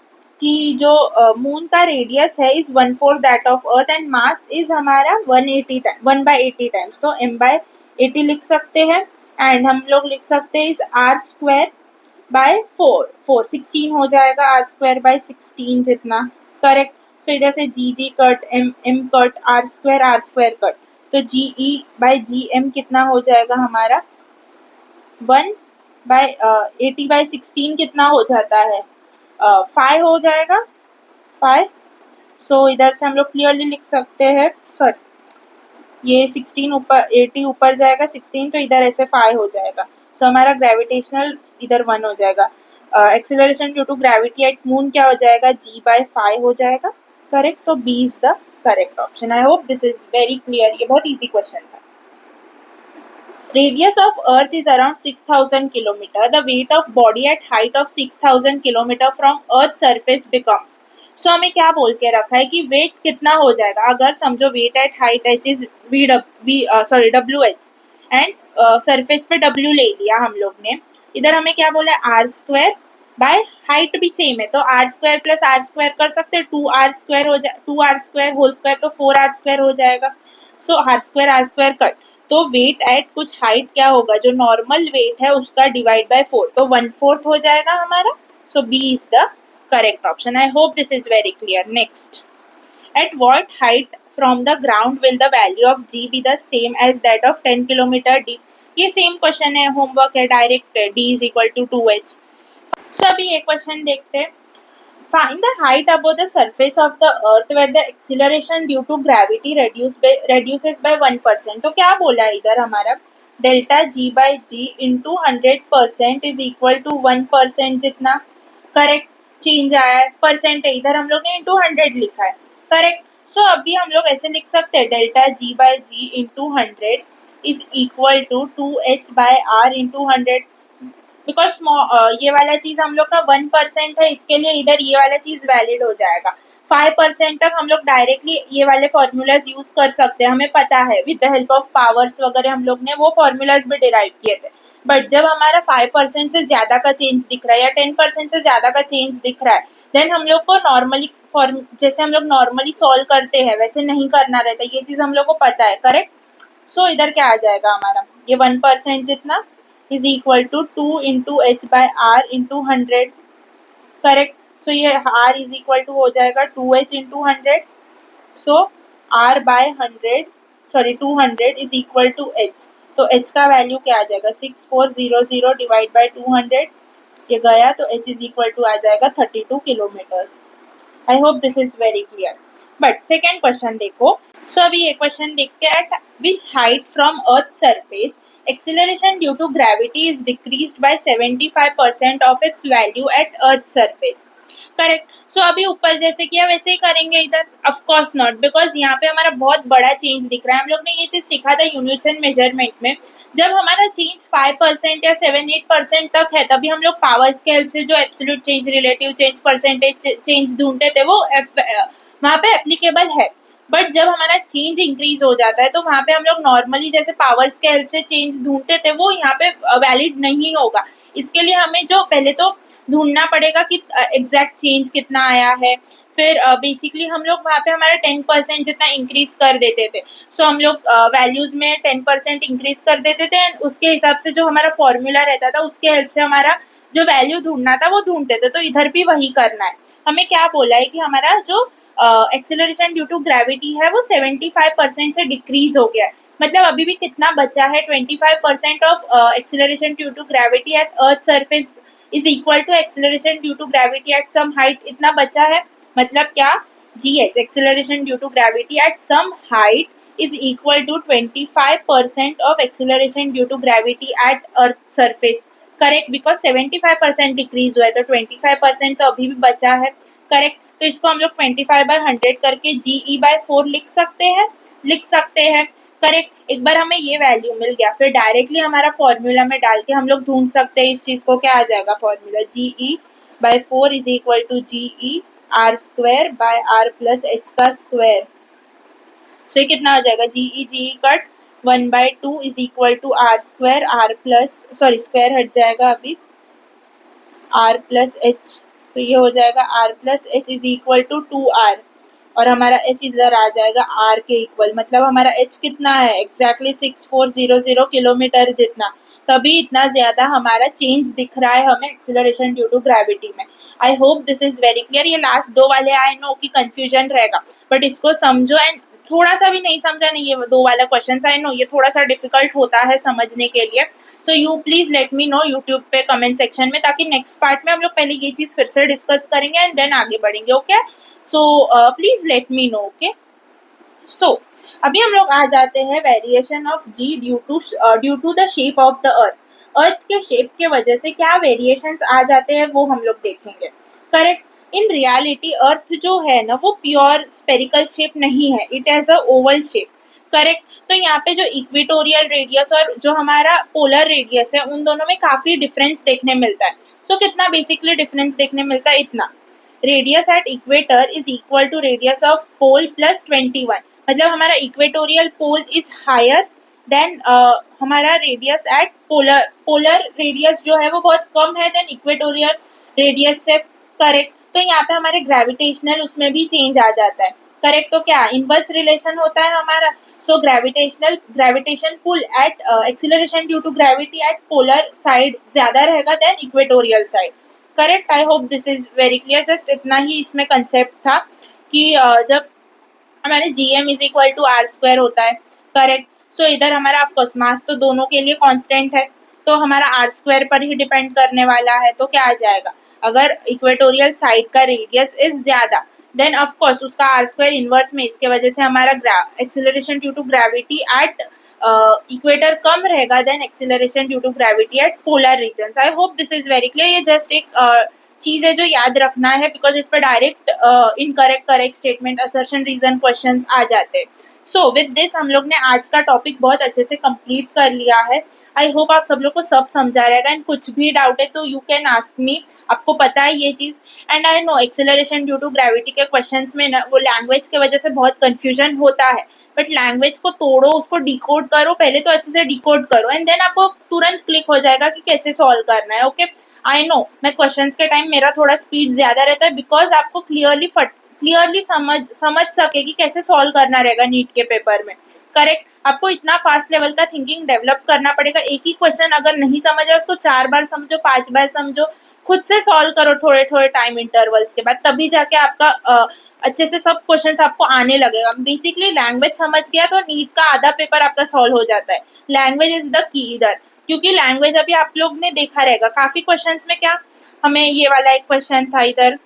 कि जो मून का रेडियस है is 1/4 that of earth and mass is हमारा 1 by 80 टाइम्स, तो m by 80 लिख सकते हैं. एंड हम लोग लिख सकते हैं इज r स्क्वायर बाय 4 16 हो जाएगा, r स्क्वायर बाय 16 जितना, करेक्ट. तो इधर से g cut m cut r square cut, तो g e by g m कितना हो जाएगा हमारा 1 बाय 80 बाय 16 कितना हो जाता है 5 हो जाएगा 5. सो इधर से हम लोग क्लियरली लिख सकते हैं, सॉरी ये 16 ऊपर 80 ऊपर जाएगा 16, तो इधर ऐसे 5 हो जाएगा. सो हमारा ग्रेविटेशनल इधर 1 हो जाएगा. Acceleration due to gravity at moon क्या हो जाएगा g by 5 हो जाएगा, करेक्ट. तो b is the correct option. I hope this is very clear. ये बहुत इजी क्वेश्चन था. Radius of Earth is around 6,000 kilometer. The weight of body at height of 6,000 kilometer from Earth surface becomes. So हमें क्या बोल के रखा है कि वेट कितना हो जाएगा, अगर समझो weight at height h is WH and surface पे W ले लिया हम लोग ने. इधर हमें क्या बोला है r स्क्वायर बाय हाइट भी सेम है, तो r square plus r square कर सकते हैं, 2r स्क्वायर हो जाए 2r स्क्वायर होल स्क्वायर तो 4r स्क्वायर हो जाएगा. सो r स्क्वायर कट, तो वेट एट कुछ हाइट क्या होगा, जो नॉर्मल वेट है उसका डिवाइड बाय 4, तो 1/4 हो जाएगा हमारा. So B is the correct option. I hope this is very clear. Next, at what height from the ground will the value of G be the same as that of 10 kilometre D. ये same question है, homework है, direct है, D is equal to 2h. So अभी ये question देखते हैं. Find the height above the surface of the earth where the acceleration due to gravity reduces by 1%. तो क्या बोला है इधर हमारा, delta g by g into 100% is equal to 1% जितना, करेक्ट. चेंज आया है, परसेंट है, इधर हम लोग ने इंटू 100 लिखा है, करेक्ट. सो अभी हम लोग ऐसे लिख सकते हैं delta g by g into 100 is equal to 2h by r into 100. Because ये वाला चीज हम लोग का 1% है, इसके लिए इधर ये वाला चीज वैलिड हो जाएगा. 5% तक हम लोग डायरेक्टली ये वाले फॉर्मूलाज यूज कर सकते हैं, हमें पता है, with the help of powers वगैरह हम लोग ने वो फॉर्मूलाज भी डिराइव किए थे. बट जब हमारा 5% से ज्यादा का चेंज दिख रहा है या 10% से ज्यादा का चेंज दिख रहा है, देन हम लोग को नॉर्मली जैसे हम लोग नॉर्मली सॉल्व करते हैं वैसे नहीं करना रहता, ये चीज हम लोग को पता है, करेक्ट. सो इधर क्या आ जाएगा हमारा, ये 1% जितना is equal to 2 into h by r into 100, correct. So ये r is equal to हो जाएगा 2h into 100. So r by 200 is equal to h. तो h का वैल्यू क्या आ जाएगा 6400 डिवाइड बाय 200, ये गया तो h is equal to आ जाएगा 32 kilometres. I hope this is very clear. But second question देखो. सो अभी ये क्वेश्चन देखते हैं, eight which height from earth surface acceleration due to gravity is decreased by 75% of its value at earth surface, correct. So अभी ऊपर जैसे किया वैसे ही करेंगे इधर, ऑफ कोर्स नॉट, बिकॉज यहाँ पे हमारा बहुत बड़ा चेंज दिख रहा है. हम लोग ने ये चीज सीखा था यूनिसन मेजरमेंट में, जब हमारा चेंज 5% या 7-8% तक है तभी हम लोग पावर्स के हेल्प से जो absolute change, relative change, percentage change ढूंढते थे वो वहाँ पे एप्लीकेबल है. बट जब हमारा चेंज इंक्रीज हो जाता है तो वहाँ पे हम लोग नॉर्मली जैसे पावर्स के हेल्प से चेंज ढूंढते थे वो यहाँ पे वैलिड नहीं होगा. इसके लिए हमें जो पहले तो ढूंढना पड़ेगा कि एग्जैक्ट चेंज कितना आया है, फिर बेसिकली हम लोग वहाँ पे हमारा 10% जितना इंक्रीज कर देते थे। सो हम लोग वैल्यूज में 10% इंक्रीज कर देते थे एंड उसके हिसाब से जो हमारा फॉर्मूला रहता था उसके हेल्प से हमारा जो वैल्यू ढूंढना था वो ढूंढते थे। तो इधर भी वही करना है। हमें क्या बोला है कि हमारा जो एक्सेलरेशन ड्यू टू ग्रेविटी है वो 75% से डिक्रीज हो गया है। मतलब अभी भी कितना बचा है, 25% of acceleration due to gravity at earth surface is equal to acceleration due to gravity at some height, इतना बचा है। मतलब क्या, g h acceleration due to gravity at some height is equal to 25% of acceleration due to gravity at earth surface. Correct, because 75% decrease हुआ है तो 25% तो अभी भी बचा है। करेक्ट, तो इसको हम लोग 25/100 करके GE/4 लिख सकते हैं। करेक्ट, एक बार हमें ये वैल्यू मिल गया, फिर डायरेक्टली हमारा फॉर्मूला में डाल के हम लोग ढूंढ सकते हैं इस चीज को। क्या आ जाएगा formula, GE/4 is equal to GE r² / r+h का स्क्वायर। तो ये कितना हो जाएगा, GE cut 1/2 is equal to r², square हट जाएगा अभी, r+h। तो ये हो जाएगा r+h is equal to 2r और हमारा h इधर आ जाएगा r के इक्वल। मतलब हमारा h कितना है, एग्जैक्टली 6400 किलोमीटर जितना। तभी इतना ज्यादा हमारा चेंज दिख रहा है हमें एक्सेलरेशन ड्यू टू ग्रेविटी में। आई hope this is very clear. ये लास्ट दो वाले आई नो कि कंफ्यूजन रहेगा, बट इसको समझो एंड थोड़ा सा भी नहीं समझा नहीं ये दो वाला क्वेश्चन, आई नो ये थोड़ा सा डिफिकल्ट होता है समझने के लिए। So you please let me no YouTube पे कमेंट सेक्शन में, ताकि नेक्स्ट पार्ट में हम लोग पहले ये चीज फिर से डिस्कस करेंगे एंड देन आगे बढ़ेंगे। Okay, so please let me know. Okay, so अभी हम लोग आ जाते हैं variation of G due to the shape of the earth. Earth के शेप के वजह से क्या वेरिएशंस आ जाते हैं वो हम लोग देखेंगे। करेक्ट, इन रियलिटी अर्थ जो है ना वो प्योर स्पेरिकल शेप नहीं है, it has a Oval shape. Correct, तो यहाँ पे जो इक्वेटोरियल रेडियस और जो हमारा पोलर रेडियस है उन दोनों में काफी डिफरेंस देखने मिलता है। तो कितना बेसिकली डिफरेंस देखने मिलता है, इतना, radius at equator is equal to radius of pole plus 21। मतलब हमारा equatorial pole is higher than हमारा रेडियस एट पोलर रेडियस जो है वो बहुत कम है देन इक्वेटोरियल रेडियस से। करेक्ट, तो यहाँ पे हमारे ग्रेविटेशनल उसमें भी चेंज आ जाता है। करेक्ट, तो क्या इनवर्स रिलेशन होता है हमारा। So gravitation pull at acceleration due to gravity at polar side ज्यादा रहेगा then equatorial side. Correct, I hope this is very clear. Just इतना ही इसमें कंसेप्ट था कि जब हमारे GM is equal to r² होता है। करेक्ट, सो इधर हमारा ऑफकोर्स मास तो दोनों के लिए कांस्टेंट है, तो हमारा r² पर ही डिपेंड करने वाला है। तो क्या आ जाएगा, अगर इक्वेटोरियल साइड का रेडियस इज ज्यादा देन ऑफकोर्स उसका r² इनवर्स में, इसके वजह से हमारा acceleration due to gravity at equator कम रहेगा then acceleration due to gravity at polar region. I hope this is very clear. ये जस्ट एक चीज है जो याद रखना है, बिकॉज इस पर direct incorrect correct statement assertion reason questions आ जाते हैं। सो विद दिस हम लोग ने आज का टॉपिक बहुत अच्छे से कंप्लीट कर लिया है। आई होप आप सब लोग को सब समझा रहेगा एंड कुछ भी डाउट है तो यू कैन आस्क मी, आपको पता है ये चीज। And I know acceleration due to gravity के क्वेश्चंस में ना वो लैंग्वेज की वजह से बहुत कंफ्यूजन होता है, बट लैंग्वेज को तोड़ो, उसको डिकोड करो, पहले तो अच्छे से डिकोड करो एंड देन आपको तुरंत क्लिक हो जाएगा कि कैसे सॉल्व करना है। ओके, आई नो मैं क्वेश्चंस के टाइम मेरा थोड़ा स्पीड ज्यादा रहता है, बिकॉज आपको क्लियरली समझ सके कि कैसे सॉल्व करना रहेगा नीट के पेपर में। करेक्ट, आपको इतना फास्ट लेवल का थिंकिंग डेवलप करना पड़ेगा। एक ही क्वेश्चन अगर नहीं समझ रहा उसको 4 बार समझो, 5 बार समझो, खुद से सॉल्व करो थोड़े थोड़े टाइम इंटरवल्स के बाद, तभी जाके आपका अच्छे से सब क्वेश्चंस आपको आने लगेगा। बेसिकली लैंग्वेज समझ गया तो नीट का आधा पेपर आपका सॉल्व हो जाता है। लैंग्वेज इज द की इधर, क्योंकि लैंग्वेज अभी आप लोग ने देखा रहेगा काफी क्वेश्चंस में, क्या हमें ये वाला एक क्वेश्चन था इधर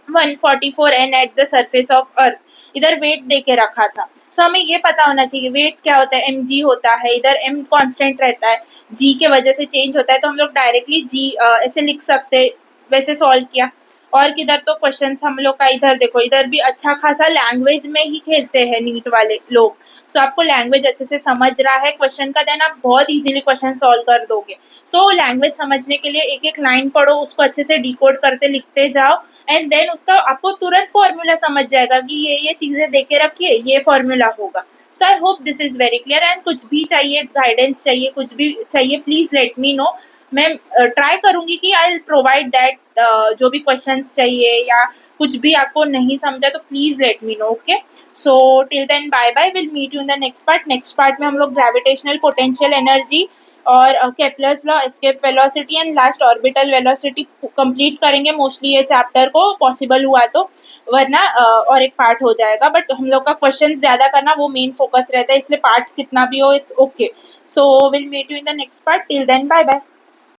144 N eight the surface of earth, इधर वेट दे के रखा था। सो हमें ये पता होना चाहिए वेट क्या होता है, mg होता है, इधर m कांस्टेंट रहता है, g के वजह से चेंज होता है, तो हम लोग डायरेक्टली g ऐसे लिख सकते, वैसे सॉल्व किया। और किधर तो क्वेश्चंस हम लोग का इधर देखो, इधर भी अच्छा खासा लैंग्वेज में ही खेलते हैं नीट वाले लोग। सो आपको लैंग्वेज अच्छे से समझ रहा है क्वेश्चन का, देन आप बहुत इजीली क्वेश्चन सॉल्व कर दोगे। सो लैंग्वेज समझने के लिए एक एक लाइन पढ़ो, उसको अच्छे से डिकोड करते लिखते जाओ एंड देन उसका आपको तुरंत फॉर्मूला समझ जाएगा कि ये चीजें दे के रखिए, ये फॉर्मूला होगा। So I hope this is very clear. And कुछ भी चाहिए, गाइडेंस चाहिए, कुछ भी चाहिए, प्लीज लेट मी नो। मैं ट्राई करूंगी कि आई विल प्रोवाइड दैट, जो भी क्वेश्चंस चाहिए या कुछ भी आपको नहीं समझा तो please let me know, okay. So till then bye bye, will meet you in the next part. Next part में हम लोग ग्रेविटेशनल पोटेंशियल एनर्जी और Kepler's law, escape velocity and last orbital velocity complete करेंगे mostly ये chapter को, possible हुआ तो, वरना और एक पार्ट हो जाएगा। बट हम लोग का क्वेश्चन ज्यादा करना वो मेन फोकस रहता है, इसलिए पार्ट्स कितना भी हो it's okay. So will meet you in the next part, till then bye bye.